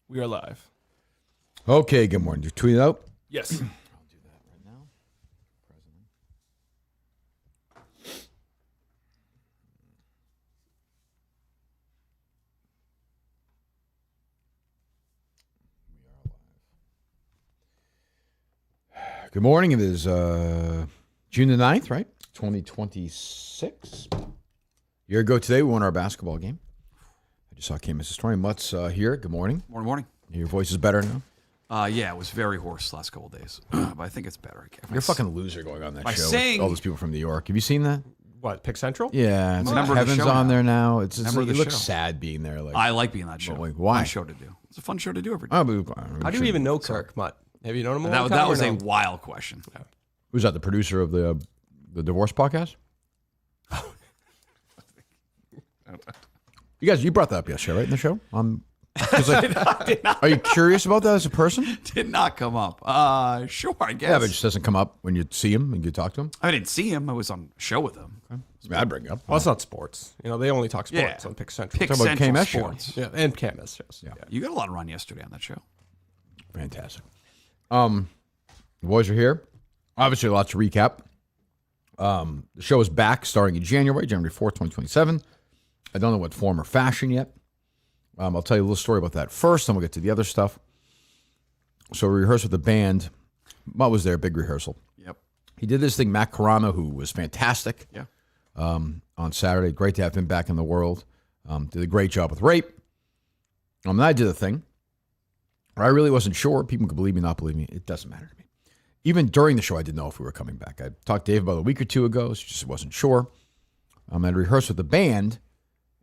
We are live. Okay, good morning. You tweet it out? Yes. I'll do that right now. President. We are live. Good morning. It is June the 9th, right? 2026. A year ago today, we won our basketball game. I just saw KMS's story. Mutt's here. Good morning. Morning. Your voice is better now? Yeah, it was very hoarse the last couple of days, but I think it's better. You're a fucking loser going on that by show saying- with all those people from New York. Have you seen that? What, Pick Central? Yeah, it's Member of the Kevin's show on now. there now. It Member of the looks show. sad being there. Like, I like being on that show. Like, why? Fun show to do. It's a fun show to do every day. oh, but, How do you even know Kirk Mutt? Have you known him a long time? That was or a no? wild question. who's that? The producer of the divorce podcast? You brought that up yesterday, right, in the show? Are you curious about that as a person? Did not come up. Sure, I guess. Yeah, but it just doesn't come up when you see him and you talk to him. I didn't see him. I was on a show with him. I mean, I'd bring it up. Well, it's not sports. You know, they only talk sports Yeah. on Pick Central. Pick Talk about Central KMS show. Sports. Yeah, and KMS shows. Yeah. You got a lot of run yesterday on that show. Fantastic. The boys are here. Obviously, a lot to recap. The show is back starting in January 4th, 2027. I don't know what form or fashion yet. I'll tell you a little story about that first, then we'll get to the other stuff. So we rehearsed with the band. Mutt was there, big rehearsal. Yep. He did this thing, Matt Carano, who was fantastic Yeah. on Saturday. Great to have him back in the world. Did a great job with Rape. And I did a thing where I really wasn't sure. People could believe me, not believe me. It doesn't matter to me. Even during the show, I didn't know if we were coming back. I talked to Dave about a week or two ago, so just wasn't sure. I rehearsed with the band,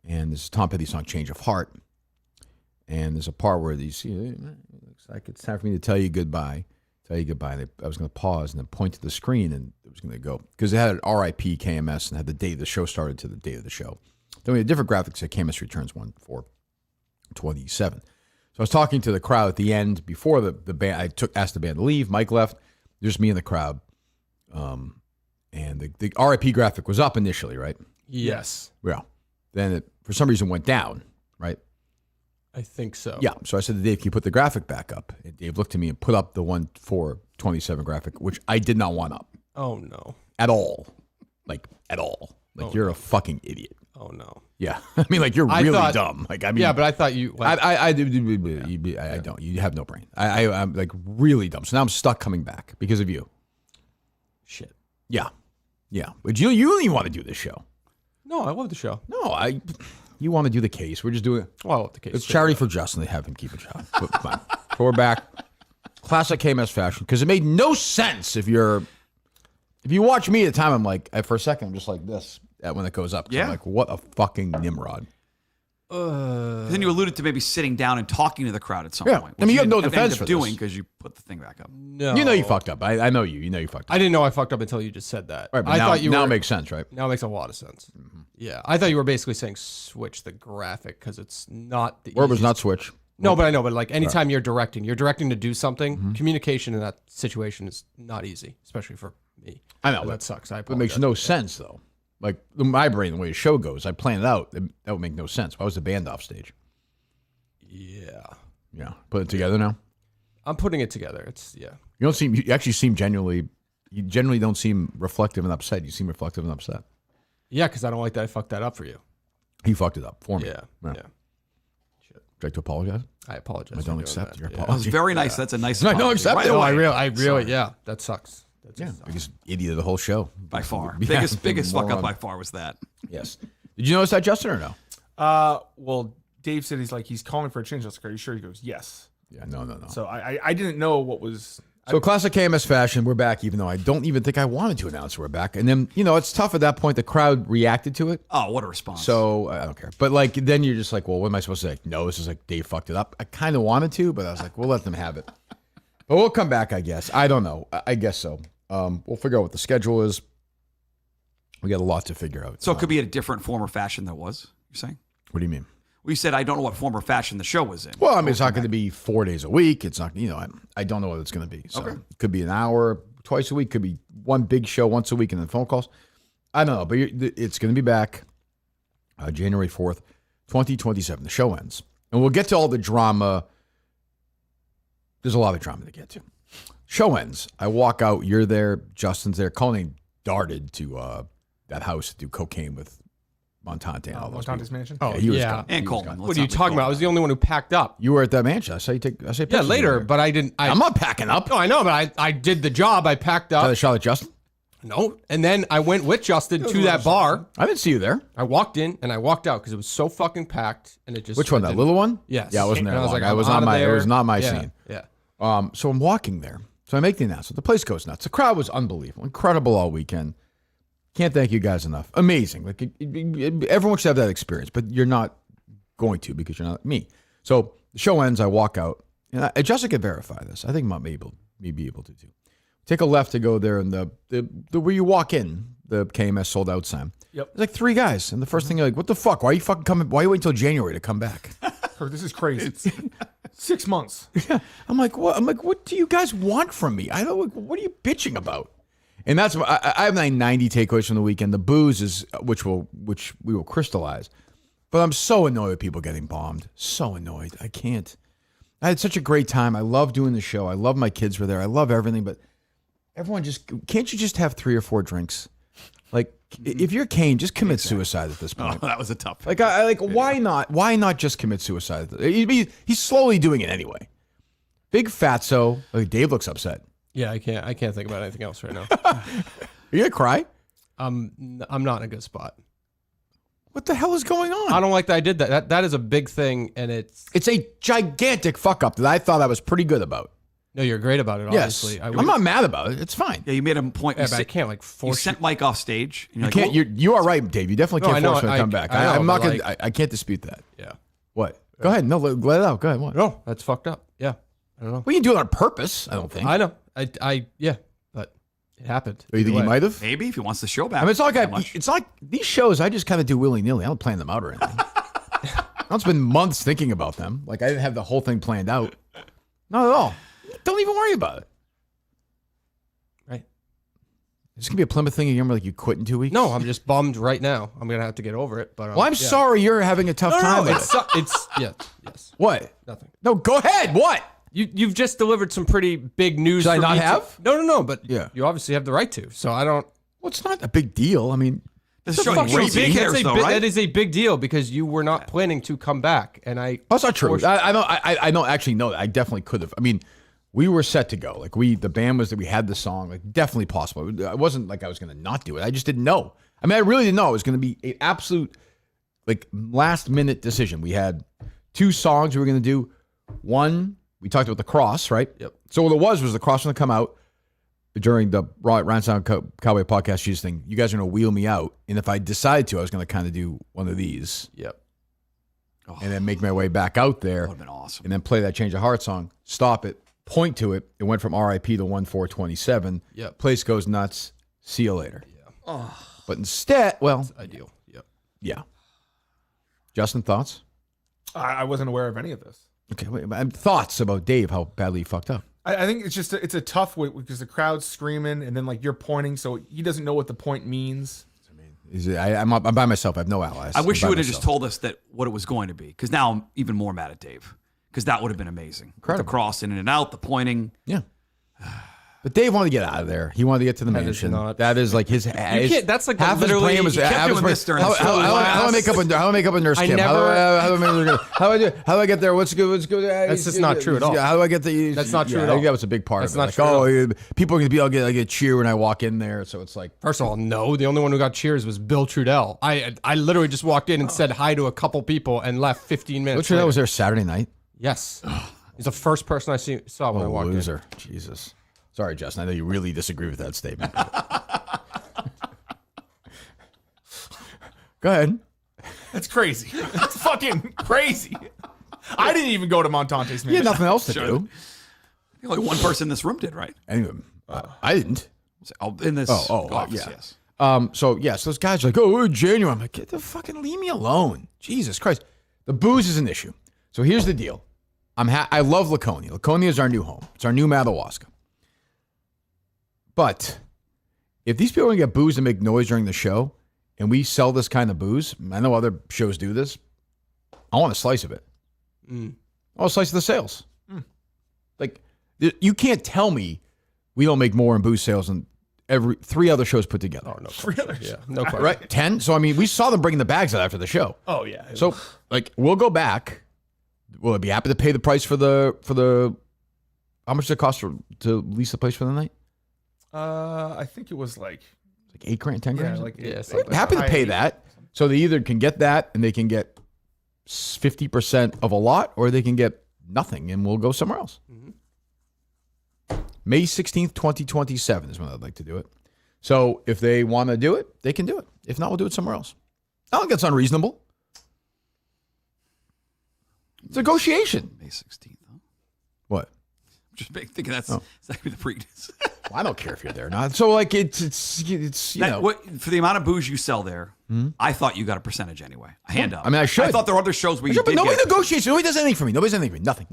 and this is Tom Petty's song, Change of Heart. And there's a part where these, it looks like it's time for me to tell you goodbye. And I was going to pause and then point to the screen, and it was going to go. Because it had an RIP KMS and had the date the show started to the date of the show. Then we had different graphics that KMS returns 1/4/27. So I was talking to the crowd at the end before the band. I asked the band to leave. Mike left. Just me in the crowd. And the RIP graphic was up initially, right? Yes. Yeah. Then it, for some reason, went down, right? I think so. Yeah. So I said to Dave, can you put the graphic back up? And Dave looked at me and put up the 1/4/27 graphic, which I did not want up Oh, no. at all. Like, at all. Like, Oh, you're no. a fucking idiot. Oh, no. Yeah. I mean, like, you're I really thought- dumb. Like, I mean, Yeah, but I thought you... Like, I don't. You have no brain. I'm like really dumb. So now I'm stuck coming back because of you. shit. Yeah. Yeah. But you don't even want to do this show. No, I love the show. No, you want to do the case. We're just doing Well, I love the case. it's charity for Justin. They have him keep a job. But fine. So we're back. Classic KMS fashion. Because it made no sense if you watch me at the time, I'm like, for a second, I'm just like this when it goes up. Yeah. I'm like, what a fucking Nimrod. Then you alluded to maybe sitting down and talking to the crowd at some Yeah. point. I mean, you have no didn't defense end up for doing this. because you put the thing back up. No. You know you fucked up. I know you. You know you fucked up. I didn't know I fucked up until you just said that. Right, but I now, thought you now were... it makes sense, right? Now it makes a lot of sense. Yeah. I thought you were basically saying switch the graphic because it's not the Or it was easiest- not switch. No, but I know. But like anytime you're directing to do something, communication in that situation is not easy, especially for me. I know. And but that sucks. I It makes apologize. no sense, though. Like, my brain, the way the show goes, I plan it out. That would make no sense. Why was the band off stage? Yeah. Yeah. Put it together now? I'm putting it together. It's You actually seem you generally don't seem reflective and upset. You seem reflective and upset. Yeah, because I don't like that I fucked that up for you. He fucked it up for me. Yeah. Yeah. Yeah. Would you like to apologize? I apologize. I for don't doing accept that. your Yeah. That was apology. very nice. That's a nice I don't apology. accept Right it. No, away. I really, Sorry. yeah, that sucks. Yeah. Biggest idiot of the whole show. By far. Yeah. Biggest fuck up Moron. by far was that. Yes. Did you notice that, Justin, or no? Well, Dave said he's calling for a change. I was like, are you sure? He goes, yes. Yeah, no. So I didn't know what was. So classic KMS fashion, we're back, even though I don't even think I wanted to announce we're back. And then, it's tough at that point. The crowd reacted to it. Oh, what a response. So I don't care. But like, then you're just like, well, what am I supposed to say? No, this is like Dave fucked it up. I kind of wanted to, but I was like, we'll let them have it. But we'll come back, I guess. I don't know. I guess so. We'll figure out what the schedule is. We got a lot to figure out. So it could be a different form or fashion that was, you're saying? What do you mean? We said I don't know what form or fashion the show was in. Well, I mean, it's not going to be 4 days a week. It's not, I don't know what it's going to be. So Okay. it could be an hour twice a week. Could be one big show once a week and then phone calls. I don't know, but it's going to be back January 4th, 2027. The show ends. And we'll get to all the drama there's a lot of drama to get to. Show ends. I walk out. You're there. Justin's there. Colleen darted to that house to do cocaine with Montante and all those Montante's people. mansion. Oh, he was yeah. gone. And He was Coleman. gone. What are you talking about? I was the only one who packed up. You were at that mansion. I say pictures. Yeah, of you later, there. but I didn't. I'm not packing up. No, I know, but I did the job. I packed Had up. a shot at Justin. No, and then I went with Justin to that bar. I didn't see you there. I walked in and I walked out because it was so fucking packed, and it just. Which one? That little one? Yes. Yeah, I wasn't there. And I was long. like, I I'm was out not of my. there. It was not my Yeah, scene. Yeah. So I'm walking there. So I make the announcement. The place goes nuts. The crowd was unbelievable, incredible all weekend. Can't thank you guys enough. Amazing. Like everyone should have that experience, but you're not going to because you're not me. So the show ends. I walk out, and Jessica can verify this. I think I may be able to too. Take a left to go there, and the where you walk in, the KMS sold out sign. Yep. There's like 3 guys, and the first thing you're like, "What the fuck? Why are you fucking coming? Why are you waiting until January to come back?" Kirk, this is crazy. 6 months. Yeah. I'm like, what? What do you guys want from me? I don't. What are you bitching about? And that's what I have 90 takeaways from the weekend. The booze is which we will crystallize. But I'm so annoyed with people getting bombed. So annoyed. I can't. I had such a great time. I love doing the show. I love my kids were there. I love everything. But everyone can't you just have 3 or 4 drinks? Like if you're Kane, just commit suicide at this point. Oh, that was a tough. Like I like why not? Why not just commit suicide? He's slowly doing it anyway. Big fatso. Like Dave looks upset. Yeah, I can't think about anything else right now. Are you gonna cry? I'm not in a good spot. What the hell is going on? I don't like that I did that. That is a big thing, and it's a gigantic fuck up that I thought I was pretty good about. no, you're great about it. Yes, Obviously, I'm not mad about it. It's fine. Yeah, you made a point. Yeah, You but I sit- can't like You force sent Mike off stage. And You you're can't. like, well, You are right, Dave. You definitely No, can't I know, force me to I- come back. I know, I'm not but gonna. I can't dispute that. Yeah. What? Go ahead. No, let it out. Go ahead. What? No, that's fucked up. Yeah, I don't know. We didn't do it on purpose. I don't think. I know. Yeah, but it happened. Oh, you think he Either way. might have? maybe if he wants the show back. I mean, it's not that like much. it's like these shows. I just kind of do willy nilly. I don't plan them out or anything. I don't spend months thinking about them. Like I didn't have the whole thing planned out. Not at all. Don't even worry about it. Right. This gonna be a Plymouth thing again. Where like you quit in 2 weeks. No, I'm just bummed right now. I'm gonna have to get over it. But Well, I'm sorry you're having a tough time. No, with it. it's yes, What? nothing. No, go ahead. What? You've just delivered some pretty big news. Should I for not me to- have? No. But Yeah. you obviously have the right to. So I don't. Well, it's not a big deal. I mean, This The show fuck is great is big That's hitters, a though, bi- right? That is a big deal because you were not planning to come back, and that's not true. Forced- I don't actually know that. I definitely could have. I mean, we were set to go. Like the band was that we had the song. Like definitely possible. It wasn't like I was going to not do it. I just didn't know. I mean, I really didn't know it was going to be an absolute like last minute decision. We had 2 songs we were going to do. One, we talked about the cross, right? Yep. So what it was the cross going to come out during the Round Cowboy Podcast Jesus thing. You guys are going to wheel me out, and if I decided to, I was going to kind of do one of these. Yep. And then make my way back out there. That would have been awesome. And then play that Change of Heart song, stop it, point to it. It went from RIP to 1/4/27. Yep. Place goes nuts. See you later. Yeah. But instead, well, Ideal. Yep. yeah. Justin, thoughts? I wasn't aware of any of this. Okay, wait. Thoughts about Dave, how badly he fucked up. I think it's just it's a tough way because the crowd's screaming and then like you're pointing, so he doesn't know what the point means. I'm by myself. I have no allies. I wish I'm you by would have just myself. told us that what it was going to be, because now I'm even more mad at Dave, because that would have been amazing. With Incredible. The cross in and out, the pointing. Yeah. But Dave wanted to get out of there. He wanted to get to the That is mansion. not- That is like his. can't- that's like half his literally- brain was. you kept half his doing brain- this during how, the show. how do I make up a how do I make up a nurse I Kim? How do never- how do I get there? What's good? What's good? That's just not true at all. How do I get the? That's not true yeah, at I think all. that was a big part That's of it. not Like, true at all. people are gonna be. I'll get cheer when I walk in there. So it's like. First of all, no. The only one who got cheers was Bill Trudell. I literally just walked in and said hi to a couple people and left 15 minutes. Which one later. was there Saturday night? Yes. He's the first person I saw when I walked Loser. Jesus. Sorry, Justin. I know you really disagree with that statement. Go ahead. That's crazy. That's fucking crazy. I didn't even go to Montante's You had mansion. nothing else to Sure. do. Only one person in this room did, right? Anyway, I didn't. Oh, in this office, yeah. yes. So those guys are like, oh, we're January. I'm like, get the fucking leave me alone. Jesus Christ. The booze is an issue. So here's the deal. I love Laconia. Laconia is our new home. It's our new Madawaska. But if these people are going to get booze and make noise during the show, and we sell this kind of booze, I know other shows do this, I want a slice of it. I want a slice of the sales. Like, You can't tell me we don't make more in booze sales than every 3 other shows put together. Oh, no question. Yeah, no question. Right? 10? So, I mean, we saw them bringing the bags out after the show. Oh yeah. So, like, we'll go back. Will I be happy to pay the price for the how much does it cost to lease the place for the night? I think it was like Like $8,000, $10,000? Yeah, We're happy to pay that. So they either can get that and they can get 50% of a lot, or they can get nothing and we'll go somewhere else. May 16th, 2027 is when I'd like to do it. So if they want to do it, they can do it. If not, we'll do it somewhere else. I don't think that's unreasonable. It's negotiation. May 16th, huh? What? I'm just thinking that's exactly the Preakness. Well, I don't care if you're there or not. So like it's you know. For the amount of booze you sell there, I thought you got a percentage anyway. A hand up. I mean, I should. I thought there were other shows where you Sure, but did nobody get negotiates. Nobody does anything for me. Nobody does anything for me.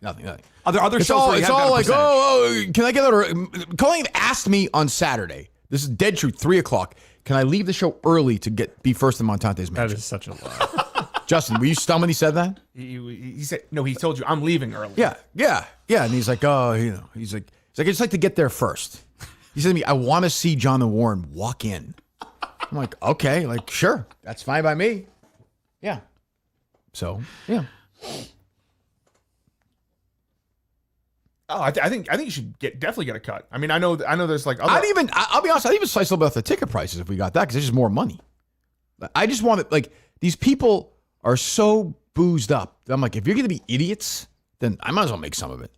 Nothing. Are there other It's shows all, where you it's have got all a like, percentage? can I get that? Colleen asked me on Saturday. This is dead truth. 3:00. Can I leave the show early to be first in Montante's That mansion? is such a lie. Justin, were you stunned when he said that? he said no. He told you I'm leaving early. Yeah. And he's like, he's like, I just like to get there first. He said to me, I want to see John and Warren walk in. I'm like, okay, like sure, that's fine by me. Yeah. So yeah. Oh, I think you should definitely get a cut. I mean, I know there's like other. I'll be honest, I'd even slice a little bit off the ticket prices if we got that, because it's just more money. I just want it, like, these people are so boozed up. I'm like, if you're going to be idiots, then I might as well make some of it.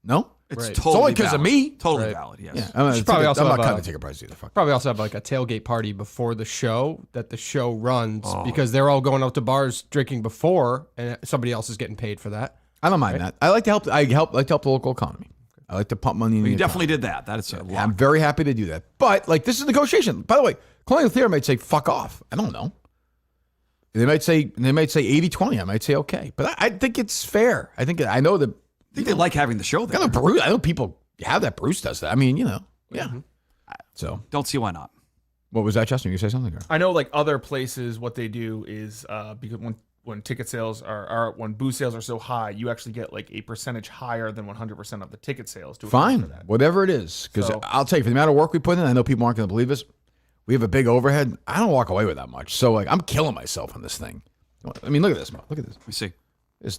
No? It's Right. totally only 'cause of valid. me. Totally Right. valid, yes. Yeah. I'm Probably also not have cutting a- the ticket prices either. Fuck. Probably also have like a tailgate party before the show that the show runs because they're all going out to bars drinking before, and somebody else is getting paid for that. I don't mind that. I like to help. I like to help the local economy. I like to pump money in the You economy. definitely did that. That is a lot. I'm very happy to do that. But like, this is negotiation. By the way, Colonial Theater might say fuck off. I don't know. They might say 80-20. I might say okay. But I think it's fair. I know that I think they like having the show there. I know people have that. Bruce does that. I mean, yeah. So Don't see why not. what was that, Justin? You say something? Or? I know like other places, what they do is because when ticket sales when booze sales are so high, you actually get like a percentage higher than 100% of the ticket sales. To account Fine, for that. whatever it is. Because So- I'll tell you, for the amount of work we put in, I know people aren't going to believe us. We have a big overhead. I don't walk away with that much. So like, I'm killing myself on this thing. I mean, look at this. Look at this. Let me see.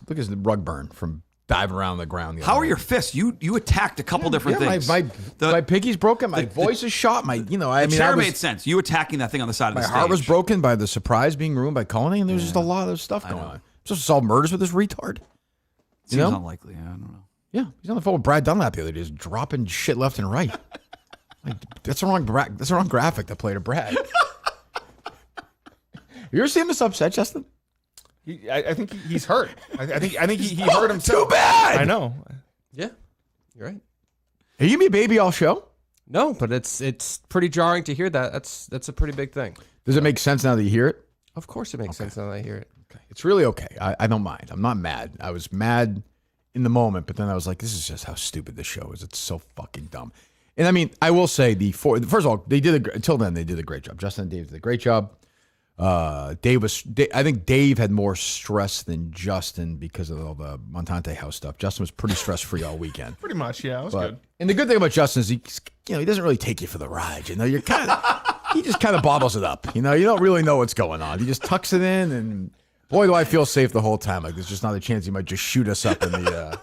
Look at the rug burn from diving around the ground. The How other are night. your fists? You attacked a couple different things. My pinky's broken. My voice is shot. I mean, Chair made sense. You attacking that thing on the side of the my stage. heart was broken by the surprise being ruined by Colony, and there's just a lot of stuff going on. I'm supposed to solve murders with this retard. Seems know? unlikely. I don't know. Yeah, he's on the phone with Brad Dunlap the other day, just dropping shit left and right. Like, that's the wrong graphic to play to Brad. You ever seen him this upset, Justin? I think he's hurt. I think he hurt himself. Too bad. I know. Yeah, you're right. Are you gonna be a baby all show? No, but it's pretty jarring to hear that. That's a pretty big thing. Does it make sense now that you hear it? Of course, it makes sense now that I hear it. Okay. It's really okay. I don't mind. I'm not mad. I was mad in the moment, but then I was like, this is just how stupid this show is. It's so fucking dumb. And I mean, I will say first of all, until then they did a great job. Justin and Dave did a great job. I think Dave had more stress than Justin because of all the Montante House stuff. Justin was pretty stress free all weekend. Pretty much, yeah. It was good. And the good thing about Justin is he doesn't really take you for the ride. You're kind of he just kind of bobbles it up. You don't really know what's going on. He just tucks it in, and boy, do I feel safe the whole time. Like there's just not a chance he might just shoot us up in the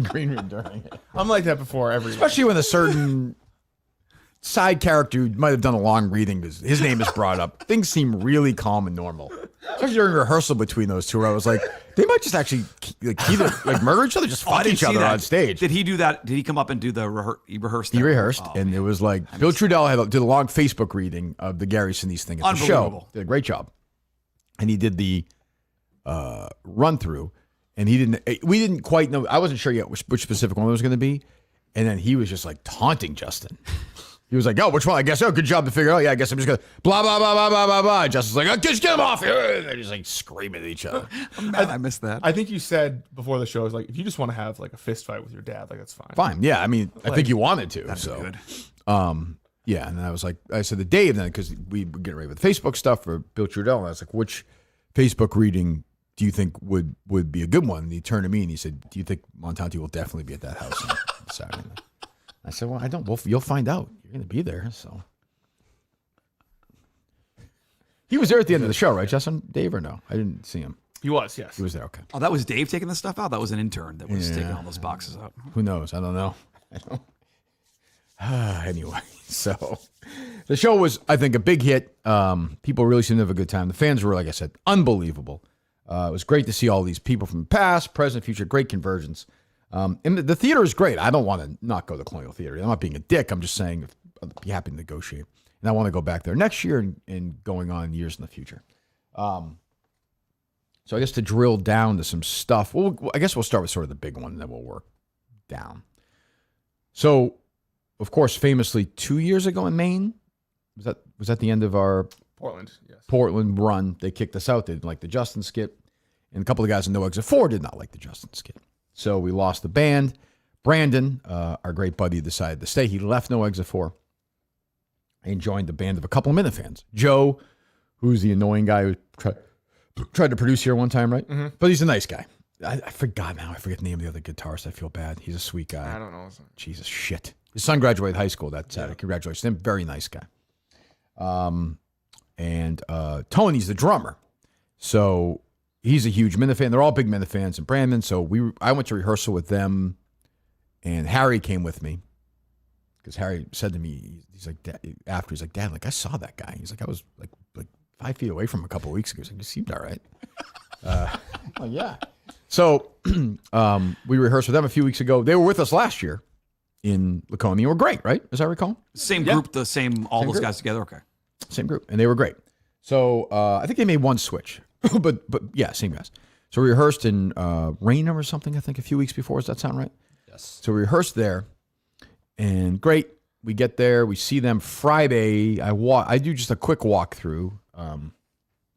green room during it. I'm like that before Especially when a certain side character who might have done a long reading, his name is brought up. Things seem really calm and normal. Especially during rehearsal between those two, where I was like, they might just actually either murder each other, just fight each other on stage. Did he do that? Did he come up and do the he rehearsed? He that? rehearsed, Oh, and man. it was like Bill Trudell did a long Facebook reading of the Gary Sinise thing at the show. Unbelievable. Did a great job, and he did the run through, and we didn't quite know. I wasn't sure yet which specific one it was going to be, and then he was just like taunting Justin. He was like, "Oh, which one? I guess. Oh, good job to figure out. Yeah, I guess I'm just gonna blah blah blah blah blah blah blah." Justin's like, "Oh, just get him off here!" And they're just like screaming at each other. I missed that. I think you said before the show, I was like, if you just want to have like a fist fight with your dad, like that's fine. Fine, yeah. I mean, I think you wanted to. That'd be So, good. yeah. And then I said to Dave then because we were getting ready with Facebook stuff for Bill Trudell, and I was like, which Facebook reading do you think would be a good one? And he turned to me and he said, "Do you think Montante will definitely be at that house?" And I Saturday night. I said, well, I don't. Well, you'll find out. You're going to be there. So he was there at the end of the show, right, Justin? Dave or no? I didn't see him. He was, yes. He was there. Okay. Oh, that was Dave taking the stuff out? That was an intern that was taking all those boxes out. Who knows? I don't know. Anyway, so the show was, I think, a big hit. People really seemed to have a good time. The fans were, like I said, unbelievable. It was great to see all these people from the past, present, future, great conversions. And the theater is great. I don't want to not go to the Colonial Theater. I'm not being a dick. I'm just saying I'd be happy to negotiate. And I want to go back there next year and going on years in the future. So I guess to drill down to some stuff, well, I guess we'll start with sort of the big one, and then we'll work down. So, of course, famously 2 years ago in Maine, was that the end of our Portland, yes. Portland run? They kicked us out. They didn't like the Justin skit. And a couple of guys in No Exit 4 did not like the Justin skit. So we lost the band. Brandon, our great buddy, decided to stay. He left No Exit 4 and joined the band of a couple of Minifans. Joe, who's the annoying guy who tried to produce here one time, right? Mm-hmm. But he's a nice guy. I forgot now. I forget the name of the other guitarist. I feel bad. He's a sweet guy. I don't know. Jesus, shit. His son graduated high school that Saturday. Yeah. Congratulations to him. Very nice guy. And Tony's the drummer. So he's a huge Minifan. They're all big Minifans in Brandon. So I went to rehearsal with them, and Harry came with me. Because Harry said to me, he's like, Dad, like, I saw that guy. He's like, I was like 5 feet away from him a couple of weeks ago. He's like, you seemed all right. Well, yeah. So we rehearsed with them a few weeks ago. They were with us last year in Laconia. Were great, right? As I recall. Same group, all same those group. guys together. Okay. Same group, and they were great. So I think they made one switch, but yeah, same guys. So we rehearsed in Raynham or something. I think a few weeks before. Does that sound right? Yes. So we rehearsed there, and great. We get there. We see them Friday. I do just a quick walkthrough.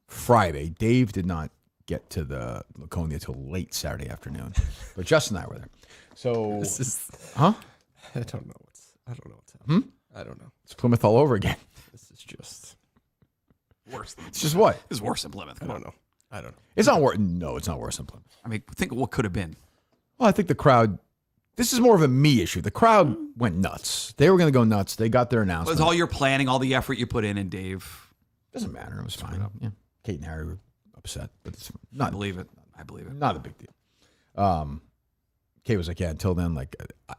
Friday, Dave did not get to the Laconia till late Saturday afternoon, but Justin and I were there. So, huh? I don't know what's happening. I don't know. It's Plymouth all over again. This is just Worse. It's just what? It's worse than Plymouth. I don't know. It's not worse. No, it's not worse than Plymouth. I mean, think of what could have been. Well, I think the crowd. This is more of a me issue. The crowd went nuts. They were going to go nuts. They got their announcement. It was all your planning, all the effort you put in, and Dave. Doesn't matter. It was fine. Yeah. Kate and Harry were upset, but it's not. I believe it. Not a big deal. Kate was like, yeah, until then, like,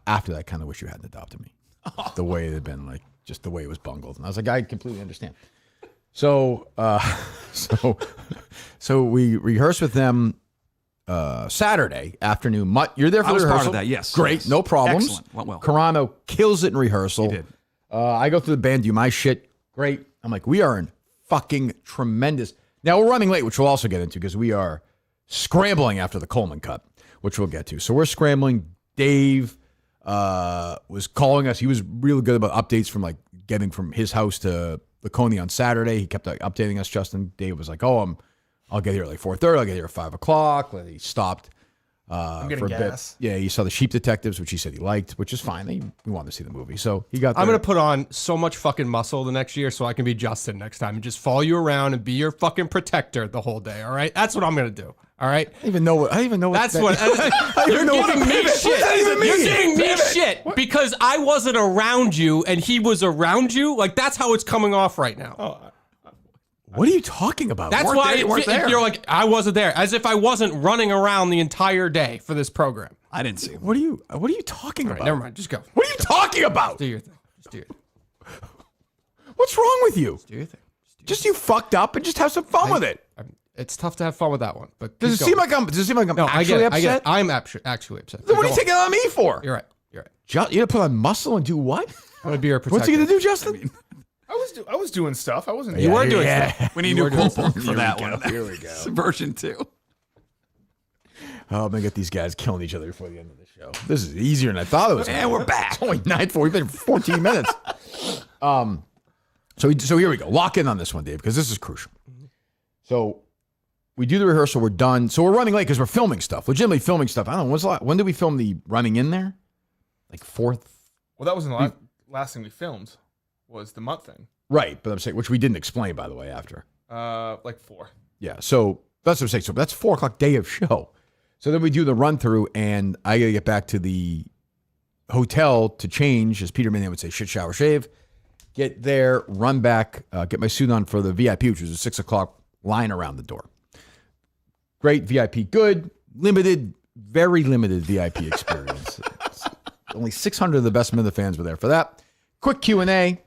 after that, I kind of wish you hadn't adopted me. The way it had been, like, just the way it was bungled. And I was like, I completely understand. So we rehearsed with them Saturday afternoon. You're there for the rehearsal? Part of that, yes. Great, yes. no problems. Excellent. Went well. Carano kills it in rehearsal. He did. I go through the band, do my shit. Great. I'm like, we are in fucking tremendous. Now, we're running late, which we'll also get into because we are scrambling after the Coleman cut, which we'll get to. So we're scrambling. Dave was calling us. He was really good about updates from, like, getting from his house to Laconia on Saturday. He kept updating us, Justin. Dave was like, I'll get here at like 4:30. I'll get here at 5 o'clock. He stopped I'm getting for a gas. bit. Yeah, he saw the Sheep Detectives, which he said he liked, which is fine. We wanted to see the movie. So he got there. I'm going to put on so much fucking muscle the next year so I can be Justin next time and just follow you around and be your fucking protector the whole day, all right? That's what I'm going to do, all right? I don't even know what That's what. You're giving me shit. You're giving me shit because I wasn't around you and he was around you. Like, that's how it's coming off right now. What are you talking about? That's why you're like, I wasn't there. As if I wasn't running around the entire day for this program. I didn't see him. What are you talking about? Never mind. Just go. What are you talking about? Do your thing. Just do your thing. What's wrong with you? Do your thing. Just you fucked up and just have some fun with it. It's tough to have fun with that one. But Does it seem like I'm no, actually upset? I get it. I'm actually upset. Then what are you taking it on me for? You're right. You're gonna put on muscle and do what? I'm gonna be your protector. What's he gonna do, Justin? I was doing stuff. I wasn't. You were doing stuff. We need a new quote book for that one. Here we go. Version 2. Oh, I'm gonna get these guys killing each other before the end of the show. This is easier than I thought it was. And we're back. It's only 9:04. We've been 14 minutes. So here we go. Lock in on this one, Dave, because this is crucial. So we do the rehearsal. We're done. So we're running late because we're filming stuff. Legitimately filming stuff. I don't know. When did we film the running in there? Like fourth. Well, that wasn't the last thing we filmed. Was the Mutt thing. Right, but I'm saying, which we didn't explain, by the way, after. Like 4. Yeah, so that's what I'm saying. So that's 4 o'clock day of show. So then we do the run through, and I got to get back to the hotel to change, as Peter Minihane would say, shit, shower, shave. Get there, run back, get my suit on for the VIP, which was a 6 o'clock line around the door. Great VIP, good, limited, very limited VIP experience. Only 600 of the best Minute fans were there for that. Quick Q&A.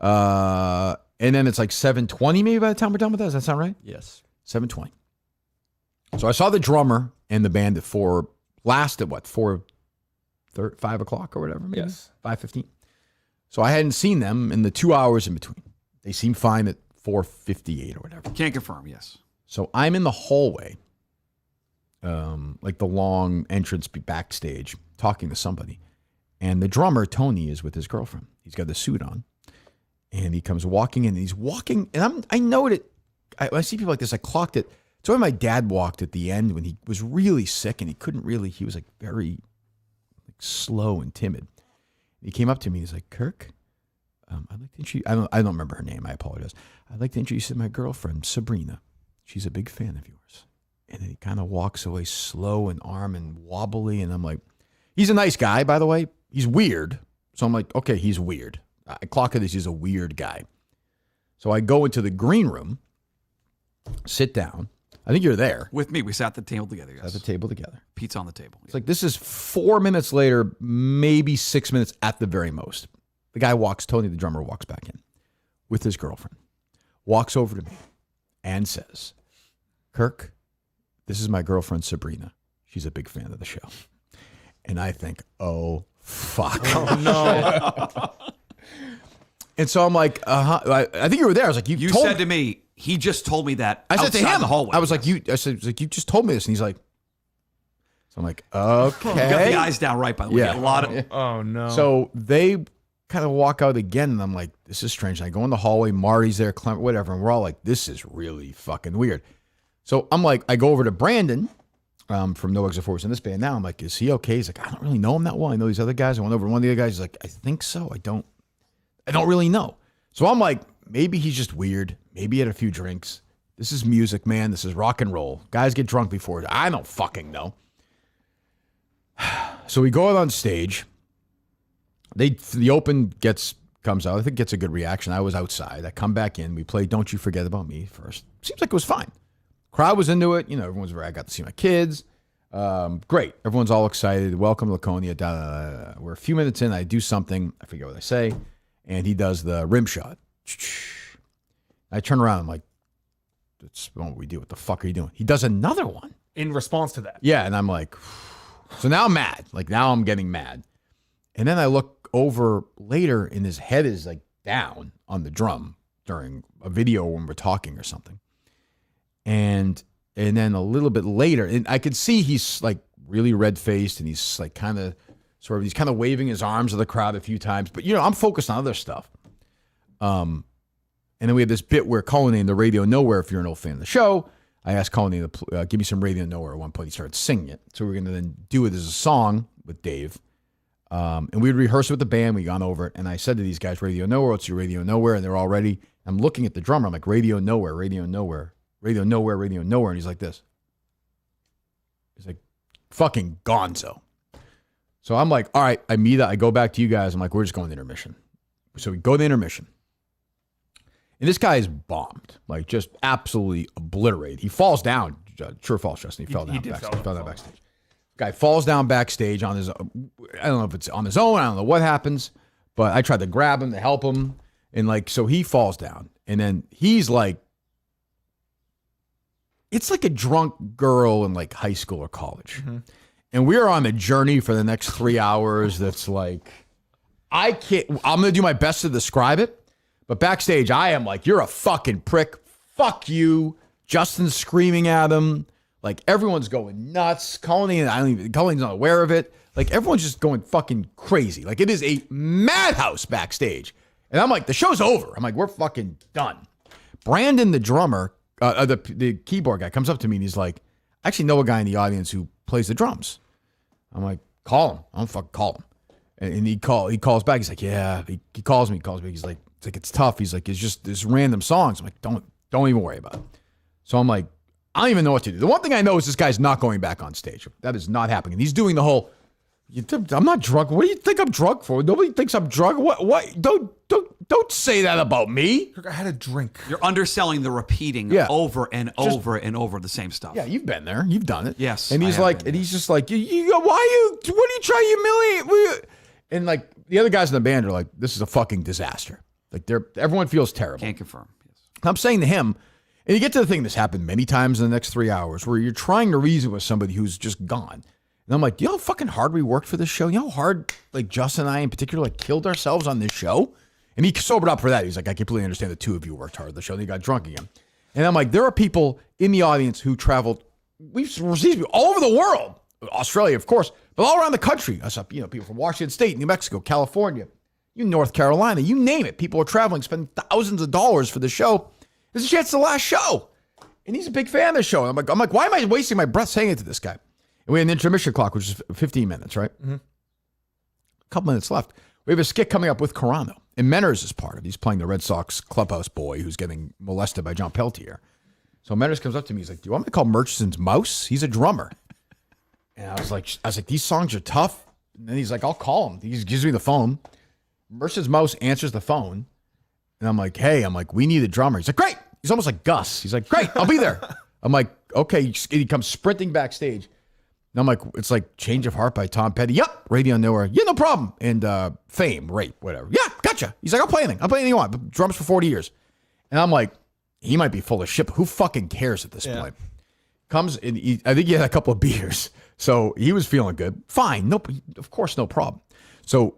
And then it's like 7:20 maybe by the time we're done with that. Does that sound right? Yes. 7:20. So I saw the drummer and the band at 4, last at what, 5 o'clock or whatever? Maybe? Yes. 5:15. So I hadn't seen them in the 2 hours in between. They seemed fine at 4:58 or whatever. Can't confirm, yes. So I'm in the hallway, like the long entrance backstage, talking to somebody. And the drummer, Tony, is with his girlfriend. He's got the suit on. And he comes walking in, and he's walking, and I know it. When I see people like this, I clocked it. It's when my dad walked at the end when he was really sick, and he was like very slow and timid. He came up to me, he's like, Kirk, I'd like to introduce, I don't remember her name, I apologize. I'd like to introduce you to my girlfriend, Sabrina. She's a big fan of yours. And then he kind of walks away slow and arm and wobbly, and I'm like, he's a nice guy, by the way. He's weird. So I'm like, okay, he's weird. I clock it as he's a weird guy. So I go into the green room, sit down. I think you're there. With me, we sat at the table together, yes. At the table together. Pizza on the table. It's like this is 4 minutes later, maybe 6 minutes at the very most. The guy Tony the drummer walks back in with his girlfriend, walks over to me and says, Kirk, this is my girlfriend Sabrina. She's a big fan of the show. And I think, oh, fuck. Oh, no. And so I'm like, I think you were there. I was like, you told said to me, he just told me that. I said to him, the hallway. I was like, you just told me this. And he's like, so I'm like, okay. You got the eyes down right, by the way. Yeah. A lot of. Oh, no. So they kind of walk out again, and I'm like, this is strange. And I go in the hallway, Marty's there, Clement, whatever, and we're all like, this is really fucking weird. So I'm like, I go over to Brandon from No Exit Force in this band now. I'm like, is he okay? He's like, I don't really know him that well. I know these other guys. I went over to one of the other guys. He's like, I think so. I don't really know. So I'm like, maybe he's just weird. Maybe he had a few drinks. This is music, man. This is rock and roll. Guys get drunk before. I don't fucking know. So we go out on stage. The open comes out. I think gets a good reaction. I was outside. I come back in. We play Don't You Forget About Me first. Seems like it was fine. Crowd was into it. Everyone's I got to see my kids. Great. Everyone's all excited. Welcome, Laconia. We're a few minutes in. I do something. I forget what I say. And he does the rim shot. I turn around. I'm like, that's what we do. What the fuck are you doing? He does another one. In response to that. Yeah. And I'm like, so now I'm mad. Like now I'm getting mad. And then I look over later and his head is like down on the drum during a video when we're talking or something. And then a little bit later, and I could see he's like really red faced and he's like kind of waving his arms at the crowd a few times. But I'm focused on other stuff. And then we have this bit where Cullinane, the Radio Nowhere, if you're an old fan of the show, I asked Cullinane to give me some Radio Nowhere at one point. He started singing it. So we're going to then do it as a song with Dave. And we'd rehearse it with the band. We gone over it. And I said to these guys, Radio Nowhere, what's your Radio Nowhere? And they're all ready. I'm looking at the drummer. I'm like, Radio Nowhere, Radio Nowhere, Radio Nowhere, Radio Nowhere. And he's like this. He's like, fucking gonzo. So I'm like, all right, I go back to you guys. I'm like, we're just going to intermission. So we go to intermission. And this guy is bombed, like just absolutely obliterated. He falls down. Sure falls, Justin. He fell down backstage. Guy falls down backstage on his, I don't know if it's on his own. I don't know what happens, but I tried to grab him to help him. And so he falls down. And then he's like, it's like a drunk girl in like high school or college. Mm-hmm. And we're on a journey for the next 3 hours. That's like, I'm going to do my best to describe it. But backstage, I am like, you're a fucking prick. Fuck you. Justin's screaming at him. Like, everyone's going nuts. Colleen's not aware of it. Like, everyone's just going fucking crazy. Like, it is a madhouse backstage. And I'm like, the show's over. I'm like, we're fucking done. Brandon, the drummer, the keyboard guy, comes up to me and he's like, I actually know a guy in the audience who plays the drums. I'm like, call him. I don't fucking call him. And he calls back. He's like, yeah. He calls me. He's like, it's tough. He's like, it's just this random songs. I'm like, don't even worry about it. So I'm like, I don't even know what to do. The one thing I know is this guy's not going back on stage. That is not happening. And he's doing the whole, I'm not drunk. What do you think I'm drunk for? Nobody thinks I'm drunk. What? Don't say that about me. Kirk, I had a drink. You're underselling the repeating over and over and over the same stuff. Yeah, you've been there. You've done it. Yes, And he's like, and he's just like, what are you trying to humiliate? And like the other guys in the band are like, this is a fucking disaster. Like everyone feels terrible. Can't confirm. Yes. I'm saying to him, and you get to the thing that's happened many times in the next 3 hours where you're trying to reason with somebody who's just gone. And I'm like, do you know how fucking hard we worked for this show? You know how hard, like, Justin and I in particular, like, killed ourselves on this show? And he sobered up for that. He's like, I completely understand the two of you worked hard on the show. And he got drunk again. And I'm like, there are people in the audience who traveled, we've received people all over the world, Australia, of course, but all around the country. I saw, people from Washington State, New Mexico, California, North Carolina, you name it. People are traveling, spending thousands of dollars for the show. There's a chance it's the last show. And he's a big fan of the show. And I'm like, why am I wasting my breath saying it to this guy? And we had an intermission clock, which is 15 minutes, right? Mm-hmm. A couple minutes left. We have a skit coming up with Carano. And Menners is part of it. He's playing the Red Sox clubhouse boy who's getting molested by John Peltier. So Menners comes up to me. He's like, do you want me to call Murchison's Mouse? He's a drummer. And I was like, these songs are tough. And then he's like, I'll call him. He gives me the phone. Murchison's Mouse answers the phone. And I'm like, hey, we need a drummer. He's like, great. He's almost like Gus. He's like, great, I'll be there. I'm like, okay. He comes sprinting backstage. And I'm like, it's like Change of Heart by Tom Petty. Yep. Radio Nowhere. Yeah, no problem. And Fame, Rape, whatever. Yeah, gotcha. He's like, I'll play anything. I'll play anything you want. Drums for 40 years. And I'm like, he might be full of shit, but who fucking cares at this point? Comes and I think he had a couple of beers. So he was feeling good. Fine. Nope. Of course, no problem. So